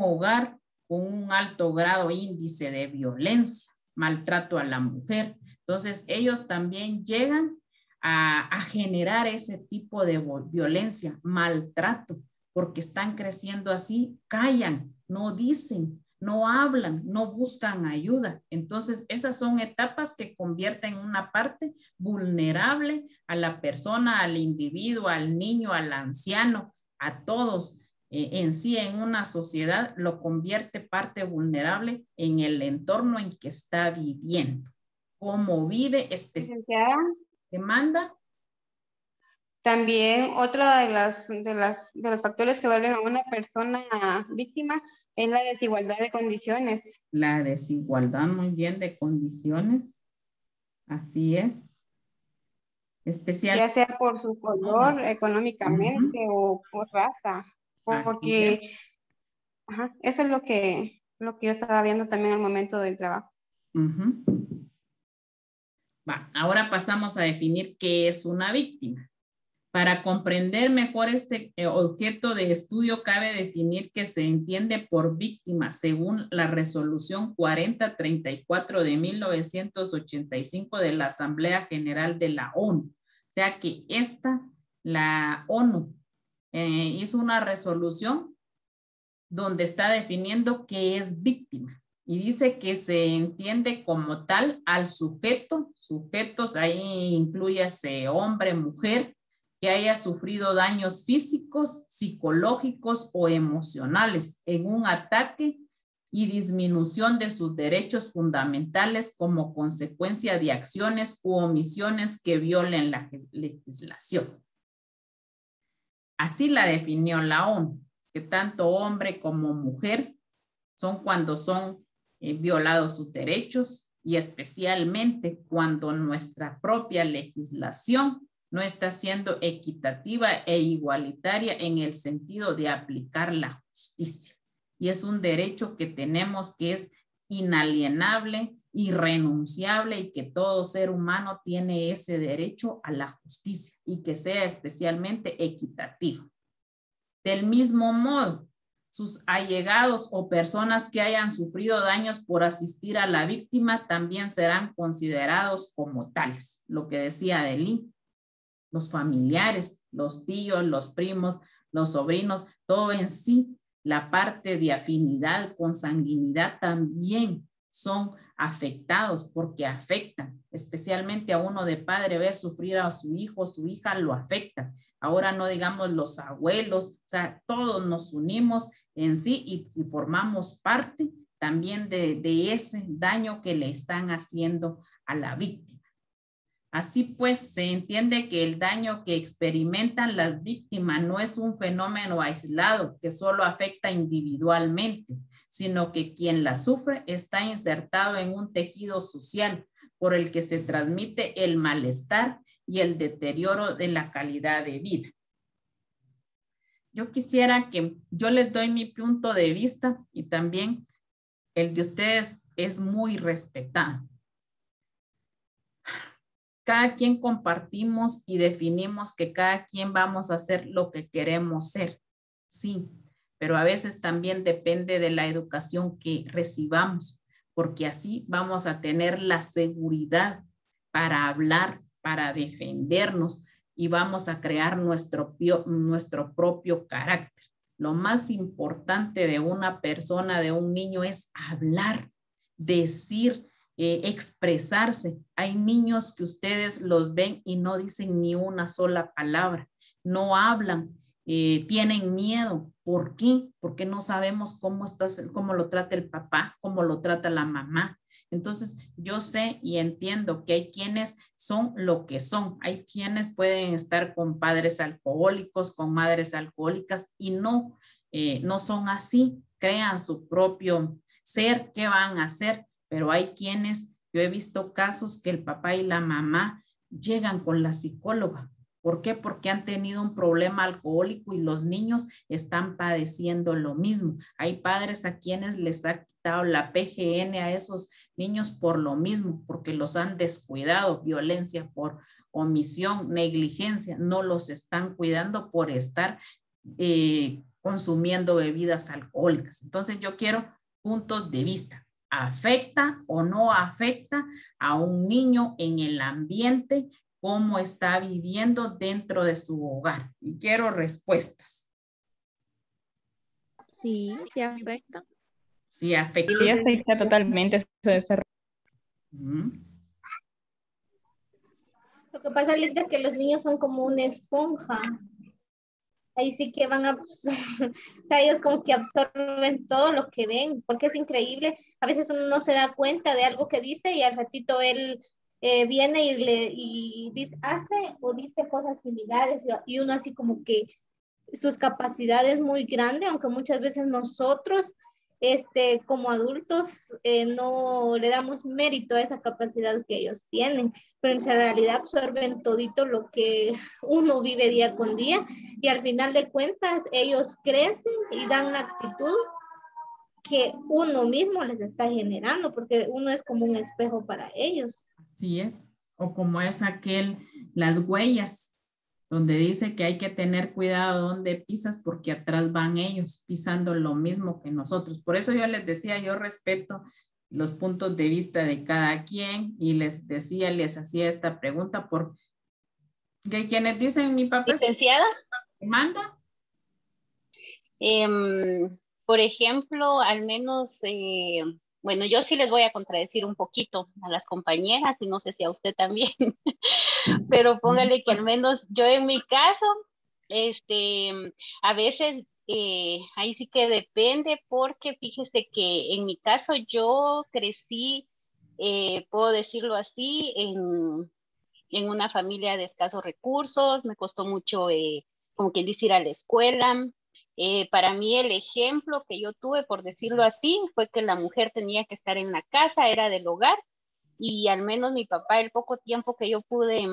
hogar con un alto grado índice de violencia, maltrato a la mujer. Entonces, ellos también llegan a generar ese tipo de violencia, maltrato, porque están creciendo así, callan, no dicen, no hablan, no buscan ayuda. Entonces, esas son etapas que convierten una parte vulnerable a la persona, al individuo, al niño, al anciano, a todos. En sí, en una sociedad, lo convierte parte vulnerable en el entorno en que está viviendo. Cómo vive, Licenciada, ¿qué manda? también otro de los factores que vuelven a una persona víctima es la desigualdad de condiciones. La desigualdad, muy bien, de condiciones. Así es. especial. Ya sea por su color, económicamente, o por raza. Porque ajá, eso es lo que yo estaba viendo también al momento del trabajo. Va, ahora pasamos a definir qué es una víctima. Para comprender mejor este objeto de estudio, cabe definir que se entiende por víctima, según la resolución 4034 de 1985 de la Asamblea General de la ONU. O sea que la ONU hizo una resolución donde está definiendo qué es víctima. Y dice que se entiende como tal al sujetos, ahí incluye hombre, mujer, que haya sufrido daños físicos, psicológicos o emocionales en un ataque y disminución de sus derechos fundamentales como consecuencia de acciones u omisiones que violen la legislación. Así la definió la ONU, que tanto hombre como mujer son cuando son violados sus derechos, y especialmente cuando nuestra propia legislación no está siendo equitativa e igualitaria en el sentido de aplicar la justicia. Y es un derecho que tenemos, que es inalienable, irrenunciable, y que todo ser humano tiene ese derecho a la justicia y que sea especialmente equitativo. Del mismo modo, sus allegados o personas que hayan sufrido daños por asistir a la víctima también serán considerados como tales. Lo que decía Adeline, los familiares, los tíos, los primos, los sobrinos, todo en sí, la parte de afinidad, consanguinidad también son afectados porque afectan, especialmente a uno de padre, ver sufrir a su hijo, su hija lo afecta. Ahora no digamos los abuelos, o sea, todos nos unimos en sí y formamos parte también de ese daño que le están haciendo a la víctima. Así pues, se entiende que el daño que experimentan las víctimas no es un fenómeno aislado que solo afecta individualmente, sino que quien la sufre está insertado en un tejido social por el que se transmite el malestar y el deterioro de la calidad de vida. Yo quisiera que yo les doy mi punto de vista y también el de ustedes es muy respetado. Cada quien compartimos y definimos que cada quien vamos a hacer lo que queremos ser, sí, pero a veces también depende de la educación que recibamos, porque así vamos a tener la seguridad para hablar, para defendernos y vamos a crear nuestro propio carácter. Lo más importante de una persona, de un niño, es hablar, decir, expresarse. Hay niños que ustedes los ven y no dicen ni una sola palabra, no hablan, tienen miedo. ¿Por qué? Porque no sabemos cómo lo trata el papá, cómo lo trata la mamá. Entonces, yo sé y entiendo que hay quienes son lo que son. Hay quienes pueden estar con padres alcohólicos, con madres alcohólicas y no son así. Crean su propio ser. ¿Qué van a hacer? Pero hay quienes, yo he visto casos que el papá y la mamá llegan con la psicóloga. ¿Por qué? Porque han tenido un problema alcohólico y los niños están padeciendo lo mismo. Hay padres a quienes les ha quitado la PGN a esos niños por lo mismo, porque los han descuidado, violencia por omisión, negligencia, no los están cuidando por estar consumiendo bebidas alcohólicas. Entonces yo quiero puntos de vista. ¿Afecta o no afecta a un niño en el ambiente? ¿Cómo está viviendo dentro de su hogar? Y quiero respuestas. Sí, sí afecta. Sí afecta. Sí afecta totalmente su desarrollo. Lo que pasa, Lidia, es que los niños son como una esponja. Ahí sí que van a, o sea, ellos como que absorben todo lo que ven, porque es increíble. A veces uno no se da cuenta de algo que dice y al ratito él viene y dice, hace o dice cosas similares y uno así como que sus capacidades muy grandes, aunque muchas veces nosotros como adultos no le damos mérito a esa capacidad que ellos tienen, pero en realidad absorben todito lo que uno vive día con día y al final de cuentas ellos crecen y dan la actitud que uno mismo les está generando, porque uno es como un espejo para ellos. Así es, o como es las huellas, donde dice que hay que tener cuidado donde pisas porque atrás van ellos pisando lo mismo que nosotros. Por eso yo les decía, yo respeto los puntos de vista de cada quien y les decía, les hacía esta pregunta porque quienes dicen mi papá licenciada, manda. Por ejemplo, al menos, bueno, yo sí les voy a contradecir un poquito a las compañeras y no sé si a usted también, pero póngale que al menos yo en mi caso, a veces ahí sí que depende porque fíjese que en mi caso yo crecí, puedo decirlo así, en una familia de escasos recursos, me costó mucho, como quien dice, ir a la escuela. Para mí el ejemplo que yo tuve, por decirlo así, fue que la mujer tenía que estar en la casa, era del hogar, y al menos mi papá, el poco tiempo que yo pude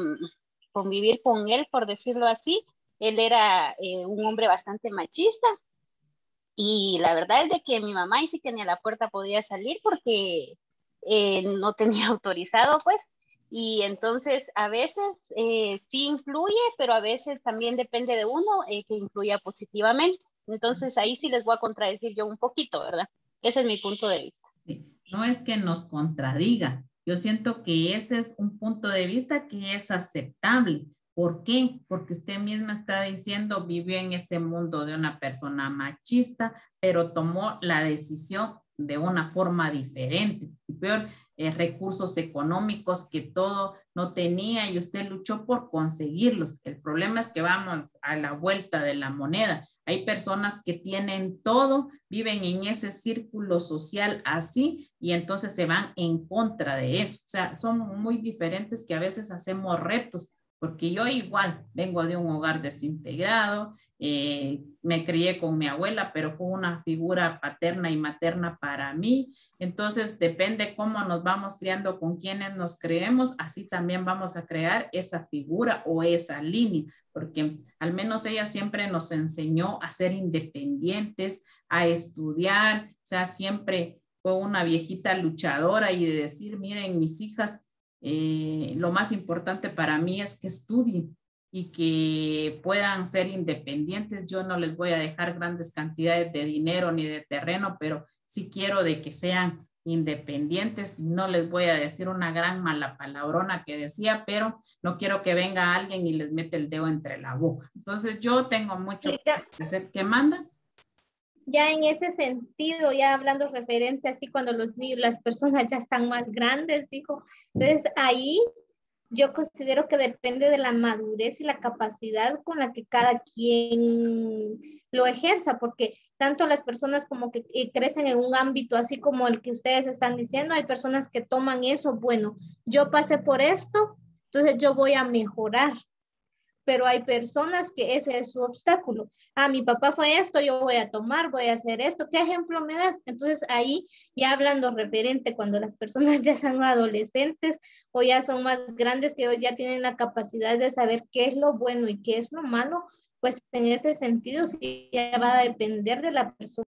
convivir con él, por decirlo así, él era un hombre bastante machista, y la verdad es de que mi mamá ahí sí que ni a la puerta podía salir porque no tenía autorizado, pues, y entonces a veces sí influye, pero a veces también depende de uno que influya positivamente. Entonces ahí sí les voy a contradecir yo un poquito, ¿verdad? Ese es mi punto de vista. Sí. No es que nos contradiga. Yo siento que ese es un punto de vista que es aceptable. ¿Por qué? Porque usted misma está diciendo, vivió en ese mundo de una persona machista, pero tomó la decisión de una forma diferente. Y peor, recursos económicos que todo no tenía y usted luchó por conseguirlos. El problema es que vamos a la vuelta de la moneda. Hay personas que tienen todo, viven en ese círculo social así y entonces se van en contra de eso. O sea, son muy diferentes que a veces hacemos retos, porque yo igual vengo de un hogar desintegrado, me crié con mi abuela, pero fue una figura paterna y materna para mí. Entonces, depende cómo nos vamos criando, con quienes nos creemos, así también vamos a crear esa figura o esa línea, porque al menos ella siempre nos enseñó a ser independientes, a estudiar, o sea, siempre fue una viejita luchadora y de decir, miren, mis hijas, lo más importante para mí es que estudien y que puedan ser independientes. Yo no les voy a dejar grandes cantidades de dinero ni de terreno, pero sí quiero de que sean independientes. No les voy a decir una gran mala palabrona que decía, pero no quiero que venga alguien y les mete el dedo entre la boca. Entonces yo tengo mucho que hacer. ¿Qué manda? Ya en ese sentido, ya hablando referente así cuando los niños, las personas ya están más grandes, dijo, entonces ahí yo considero que depende de la madurez y la capacidad con la que cada quien lo ejerza, porque tanto las personas como que crecen en un ámbito así como el que ustedes están diciendo, hay personas que toman eso, bueno, yo pasé por esto, entonces yo voy a mejorar. Pero hay personas que ese es su obstáculo. Ah, mi papá fue esto, yo voy a tomar, voy a hacer esto. ¿Qué ejemplo me das? Entonces ahí ya hablando referente cuando las personas ya son adolescentes o ya son más grandes que ya tienen la capacidad de saber qué es lo bueno y qué es lo malo, pues en ese sentido sí ya va a depender de la persona.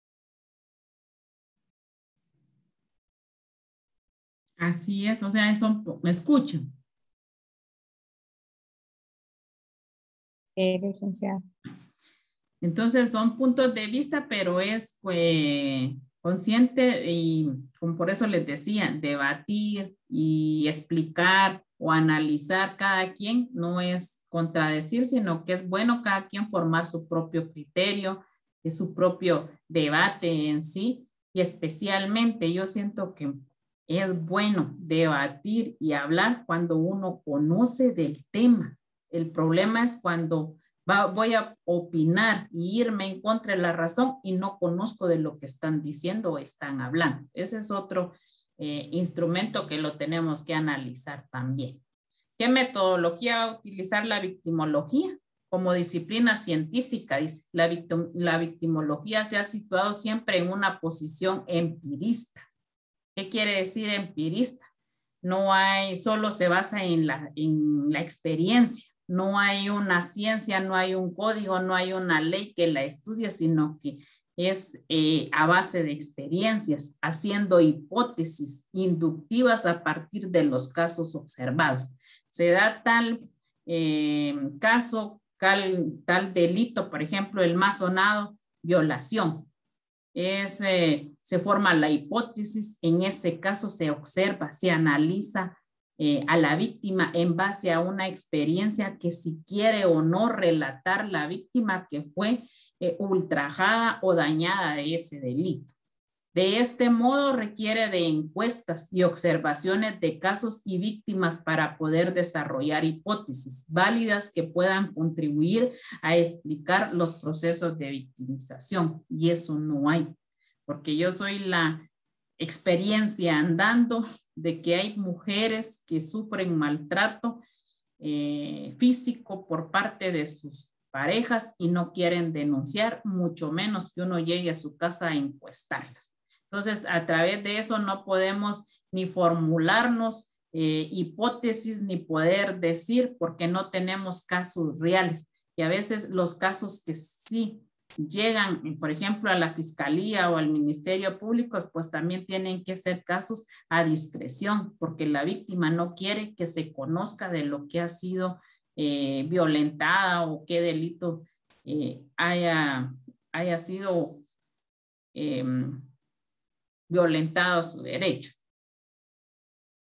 Así es, o sea, eso me escuchan. Sí, licenciada. Entonces son puntos de vista, pero es consciente y como por eso les decía, debatir y explicar o analizar cada quien no es contradecir, sino que es bueno cada quien formar su propio criterio, su propio debate en sí y especialmente yo siento que es bueno debatir y hablar cuando uno conoce del tema. El problema es cuando voy a opinar y irme en contra de la razón y no conozco de lo que están diciendo o están hablando. Ese es otro instrumento que lo tenemos que analizar también. ¿Qué metodología va a utilizar la victimología? como disciplina científica, dice, la victimología se ha situado siempre en una posición empirista. ¿Qué quiere decir empirista? No hay, solo se basa en la experiencia. No hay una ciencia, no hay un código, no hay una ley que la estudie, sino que es a base de experiencias, haciendo hipótesis inductivas a partir de los casos observados. Se da tal caso, tal delito, por ejemplo, el más sonado, violación. Se forma la hipótesis, en este caso se observa, se analiza a la víctima en base a una experiencia que si quiere o no relatar la víctima que fue ultrajada o dañada de ese delito. De este modo requiere de encuestas y observaciones de casos y víctimas para poder desarrollar hipótesis válidas que puedan contribuir a explicar los procesos de victimización. Y eso no hay, porque yo soy la experiencia andando de que hay mujeres que sufren maltrato físico por parte de sus parejas y no quieren denunciar, mucho menos que uno llegue a su casa a encuestarlas. Entonces, a través de eso no podemos ni formularnos hipótesis ni poder decir porque no tenemos casos reales. Y a veces los casos que sí llegan, por ejemplo, a la Fiscalía o al Ministerio Público, pues también tienen que ser casos a discreción, porque la víctima no quiere que se conozca de lo que ha sido violentada o qué delito haya sido violentado su derecho.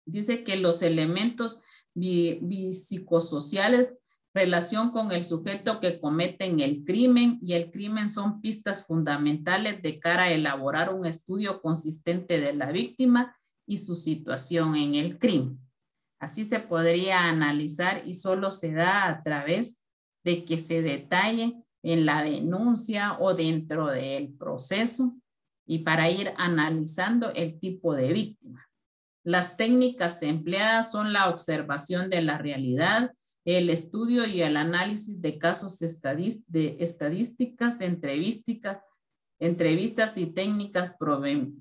Dice que los elementos psicosociales, relación con el sujeto que cometen el crimen y el crimen son pistas fundamentales de cara a elaborar un estudio consistente de la víctima y su situación en el crimen. Así se podría analizar y solo se da a través de que se detalle en la denuncia o dentro del proceso y para ir analizando el tipo de víctima. Las técnicas empleadas son la observación de la realidad, el estudio y el análisis de casos estadísticas, entrevistas y técnicas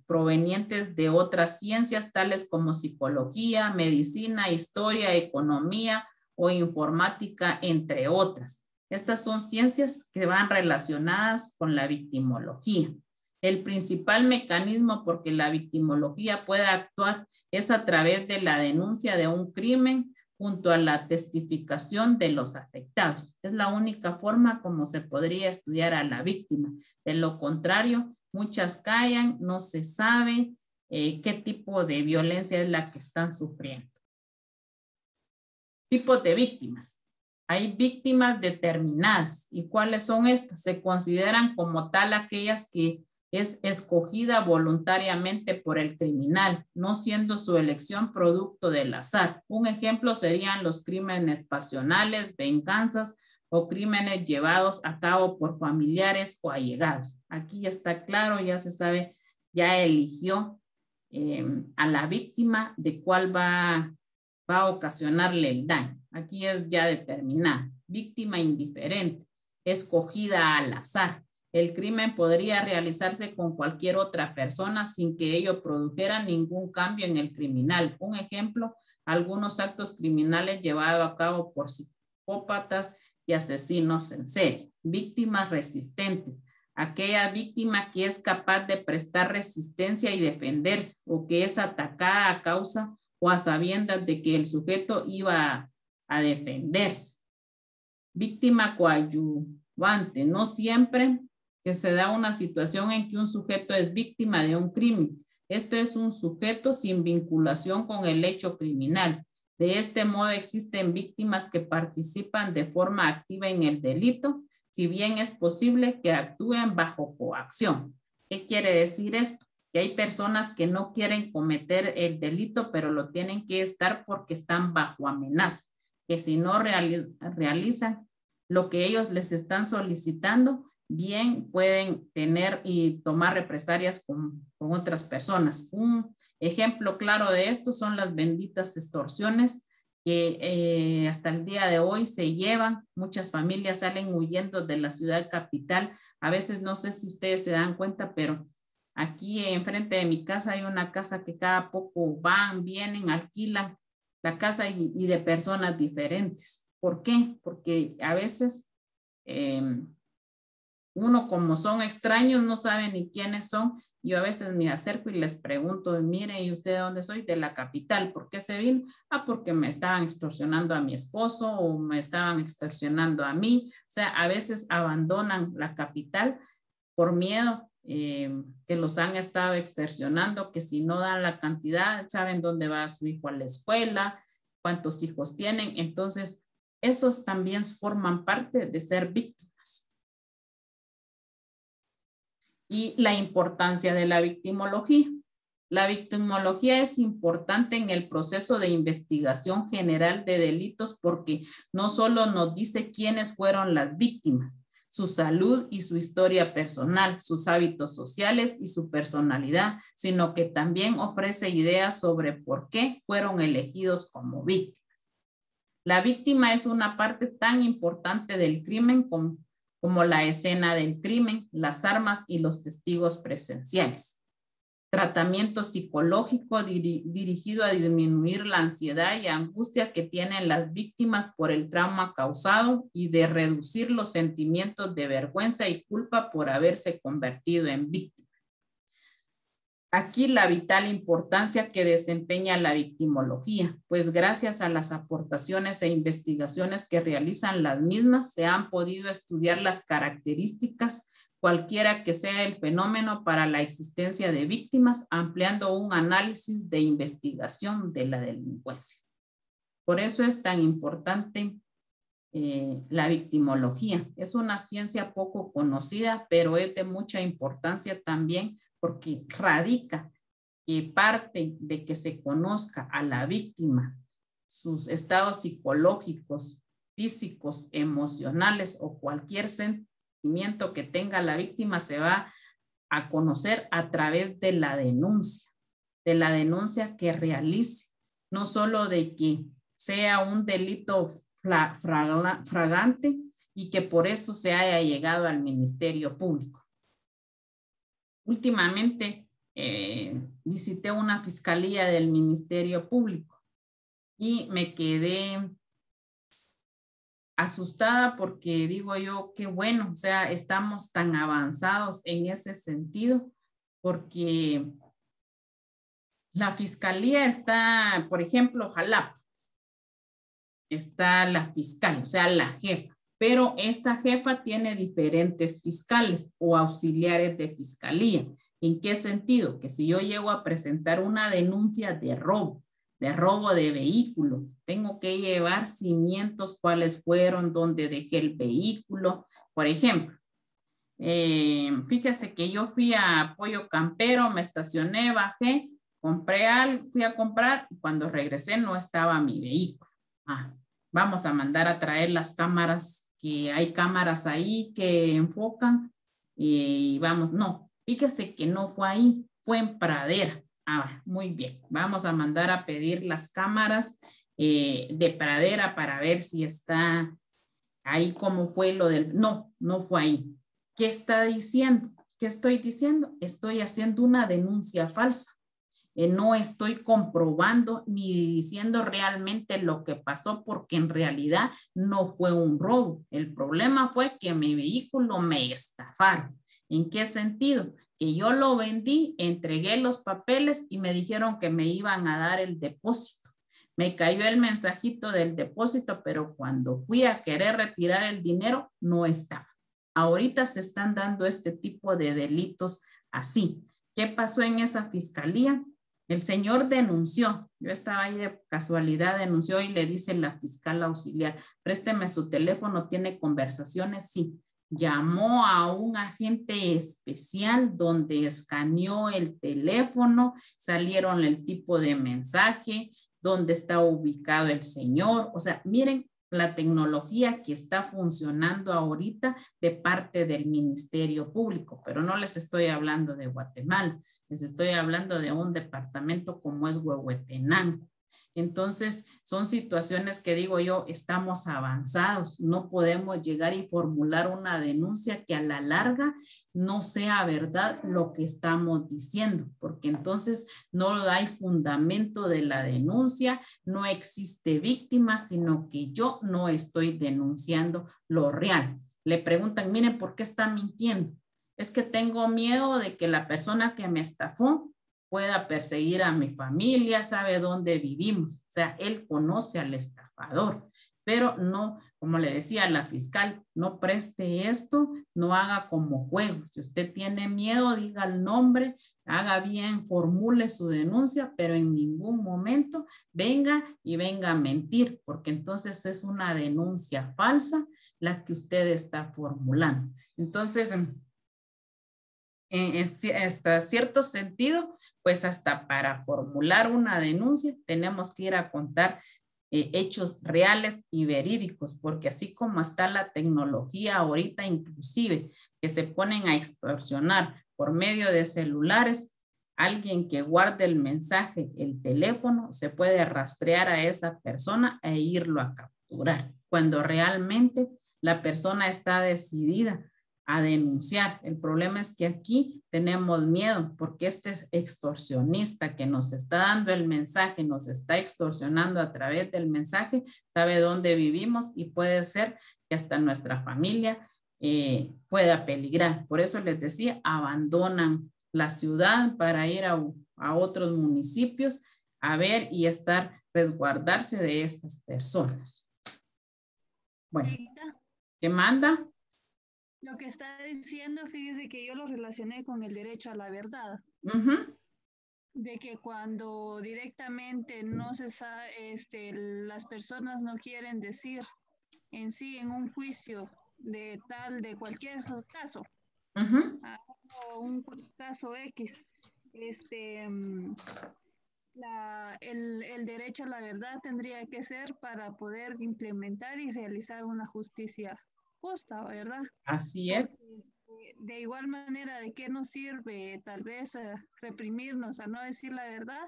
provenientes de otras ciencias tales como psicología, medicina, historia, economía o informática, entre otras. Estas son ciencias que van relacionadas con la victimología. El principal mecanismo por que la victimología puede actuar es a través de la denuncia de un crimen junto a la testificación de los afectados. Es la única forma como se podría estudiar a la víctima. De lo contrario, muchas callan, no se sabe qué tipo de violencia es la que están sufriendo. Tipos de víctimas. Hay víctimas determinadas. ¿Y cuáles son estas? Se consideran como tal aquellas que es escogida voluntariamente por el criminal, no siendo su elección producto del azar. Un ejemplo serían los crímenes pasionales, venganzas o crímenes llevados a cabo por familiares o allegados. Aquí ya está claro, ya se sabe, ya eligió a la víctima de cuál va a ocasionarle el daño. Aquí es ya determinada. Víctima indiferente, escogida al azar. El crimen podría realizarse con cualquier otra persona sin que ello produjera ningún cambio en el criminal. Un ejemplo, algunos actos criminales llevados a cabo por psicópatas y asesinos en serie. Víctimas resistentes, aquella víctima que es capaz de prestar resistencia y defenderse o que es atacada a causa o a sabiendas de que el sujeto iba a defenderse. Víctima coadyuvante, no siempre que se da una situación en que un sujeto es víctima de un crimen. Este es un sujeto sin vinculación con el hecho criminal. De este modo existen víctimas que participan de forma activa en el delito, si bien es posible que actúen bajo coacción. ¿Qué quiere decir esto? Que hay personas que no quieren cometer el delito, pero lo tienen que estar porque están bajo amenaza, que si no realizan lo que ellos les están solicitando, bien pueden tener y tomar represalias con otras personas. Un ejemplo claro de esto son las benditas extorsiones que hasta el día de hoy se llevan. Muchas familias salen huyendo de la ciudad capital. A veces no sé si ustedes se dan cuenta, pero aquí enfrente de mi casa hay una casa que cada poco van, vienen, alquilan la casa y de personas diferentes. ¿Por qué? Porque a veces uno, como son extraños, no sabe ni quiénes son. Yo a veces me acerco y les pregunto, miren, ¿y usted de dónde soy? De la capital. ¿Por qué se vino? Ah, porque me estaban extorsionando a mi esposo o me estaban extorsionando a mí. O sea, a veces abandonan la capital por miedo que los han estado extorsionando, que si no dan la cantidad, saben dónde va su hijo a la escuela, cuántos hijos tienen. Entonces, esos también forman parte de ser víctimas. Y la importancia de la victimología. La victimología es importante en el proceso de investigación general de delitos porque no solo nos dice quiénes fueron las víctimas, su salud y su historia personal, sus hábitos sociales y su personalidad, sino que también ofrece ideas sobre por qué fueron elegidos como víctimas. La víctima es una parte tan importante del crimen como la escena del crimen, las armas y los testigos presenciales. Tratamiento psicológico dirigido a disminuir la ansiedad y angustia que tienen las víctimas por el trauma causado y de reducir los sentimientos de vergüenza y culpa por haberse convertido en víctima. Aquí la vital importancia que desempeña la victimología, pues gracias a las aportaciones e investigaciones que realizan las mismas, se han podido estudiar las características, cualquiera que sea el fenómeno para la existencia de víctimas, ampliando un análisis de investigación de la delincuencia. Por eso es tan importante la victimología. Es una ciencia poco conocida, pero es de mucha importancia también porque radica que parte de que se conozca a la víctima, sus estados psicológicos, físicos, emocionales o cualquier sentimiento que tenga la víctima se va a conocer a través de la denuncia que realice, no solo de que sea un delito fragante y que por eso se haya llegado al Ministerio Público. Últimamente visité una fiscalía del Ministerio Público y me quedé asustada porque digo yo, qué bueno, o sea, estamos tan avanzados en ese sentido porque la fiscalía está, por ejemplo, Jalapa. Está la fiscal, o sea, la jefa, pero esta jefa tiene diferentes fiscales o auxiliares de fiscalía. ¿En qué sentido? Que si yo llego a presentar una denuncia de robo de vehículo, tengo que llevar cimientos, cuáles fueron, dónde dejé el vehículo. Por ejemplo, fíjese que yo fui a Pollo Campero, me estacioné, bajé, compré algo, fui a comprar y cuando regresé no estaba mi vehículo. Vamos a mandar a traer las cámaras, que hay cámaras ahí que enfocan y vamos, no, fíjese que no fue ahí, fue en Pradera. Muy bien, vamos a mandar a pedir las cámaras de Pradera para ver si está ahí como fue lo del, no fue ahí. ¿Qué está diciendo? ¿Qué estoy diciendo? Estoy haciendo una denuncia falsa. No estoy comprobando ni diciendo realmente lo que pasó porque en realidad no fue un robo. El problema fue que mi vehículo me estafaron. ¿En qué sentido? Que yo lo vendí, entregué los papeles y me dijeron que me iban a dar el depósito. Me cayó el mensajito del depósito, pero cuando fui a querer retirar el dinero, no estaba. Ahorita se están dando este tipo de delitos así. ¿Qué pasó en esa fiscalía? El señor denunció, yo estaba ahí de casualidad, denunció y le dice la fiscal auxiliar, présteme su teléfono, ¿tiene conversaciones? Sí. Llamó a un agente especial donde escaneó el teléfono, salieron el tipo de mensaje, dónde está ubicado el señor. O sea, miren la tecnología que está funcionando ahorita de parte del Ministerio Público, pero no les estoy hablando de Guatemala, les estoy hablando de un departamento como es Huehuetenango. Entonces, son situaciones que digo yo, estamos avanzados, no podemos llegar y formular una denuncia que a la larga no sea verdad lo que estamos diciendo, porque entonces no hay fundamento de la denuncia, no existe víctima, sino que yo no estoy denunciando lo real. Le preguntan, miren, ¿por qué está mintiendo? Es que tengo miedo de que la persona que me estafó pueda perseguir a mi familia, sabe dónde vivimos. O sea, él conoce al estafador, pero no, como le decía la fiscal, no preste esto, no haga como juego. Si usted tiene miedo, diga el nombre, haga bien, formule su denuncia, pero en ningún momento venga a mentir, porque entonces es una denuncia falsa la que usted está formulando. Entonces, en cierto sentido, pues hasta para formular una denuncia tenemos que ir a contar hechos reales y verídicos, porque así como está la tecnología ahorita, inclusive que se ponen a extorsionar por medio de celulares, alguien que guarde el mensaje, el teléfono, se puede rastrear a esa persona e irlo a capturar, cuando realmente la persona está decidida a denunciar. El problema es que aquí tenemos miedo porque este extorsionista que nos está dando el mensaje, nos está extorsionando a través del mensaje, sabe dónde vivimos y puede ser que hasta nuestra familia pueda peligrar. Por eso les decía, abandonan la ciudad para ir a otros municipios a ver y estar, resguardarse de estas personas. Bueno, ¿qué manda? Lo que está diciendo, fíjese que yo lo relacioné con el derecho a la verdad. De que cuando directamente no se sabe, las personas no quieren decir en sí en un juicio de cualquier caso, o un caso X, el derecho a la verdad tendría que ser para poder implementar y realizar una justicia justa, ¿verdad? Así es. De igual manera, ¿de qué nos sirve tal vez reprimirnos a no decir la verdad?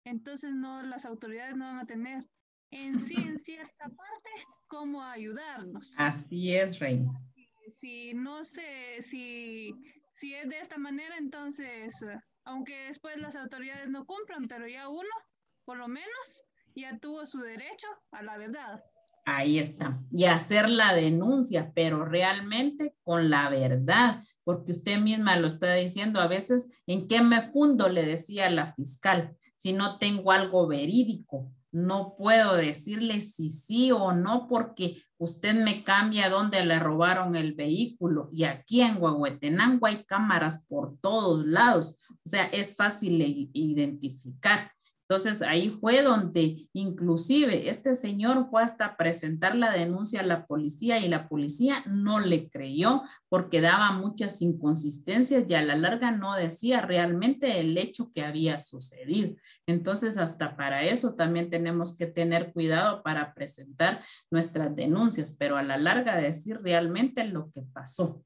Entonces las autoridades no van a tener en cierta parte cómo ayudarnos. Así es, Reina. Si no sé, si es de esta manera, entonces, aunque después las autoridades no cumplan, pero ya uno, por lo menos, ya tuvo su derecho a la verdad. Ahí está. Y hacer la denuncia, pero realmente con la verdad, porque usted misma lo está diciendo, a veces, ¿en qué me fundo? Le decía la fiscal, si no tengo algo verídico. No puedo decirle si sí o no, porque usted me cambia dónde le robaron el vehículo. Y aquí en Huehuetenango hay cámaras por todos lados. O sea, es fácil identificar. Entonces ahí fue donde inclusive este señor fue hasta presentar la denuncia a la policía y la policía no le creyó porque daba muchas inconsistencias y a la larga no decía realmente el hecho que había sucedido. Entonces hasta para eso también tenemos que tener cuidado para presentar nuestras denuncias, pero a la larga decir realmente lo que pasó.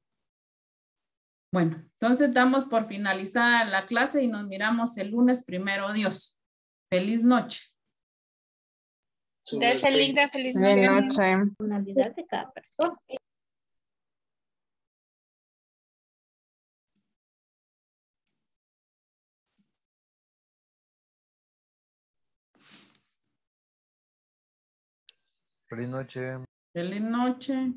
Bueno, entonces damos por finalizada la clase y nos miramos el lunes, primero Dios. Feliz noche. Gracias, Linda. Feliz noche. Navidad de cada persona. Feliz noche. Feliz noche.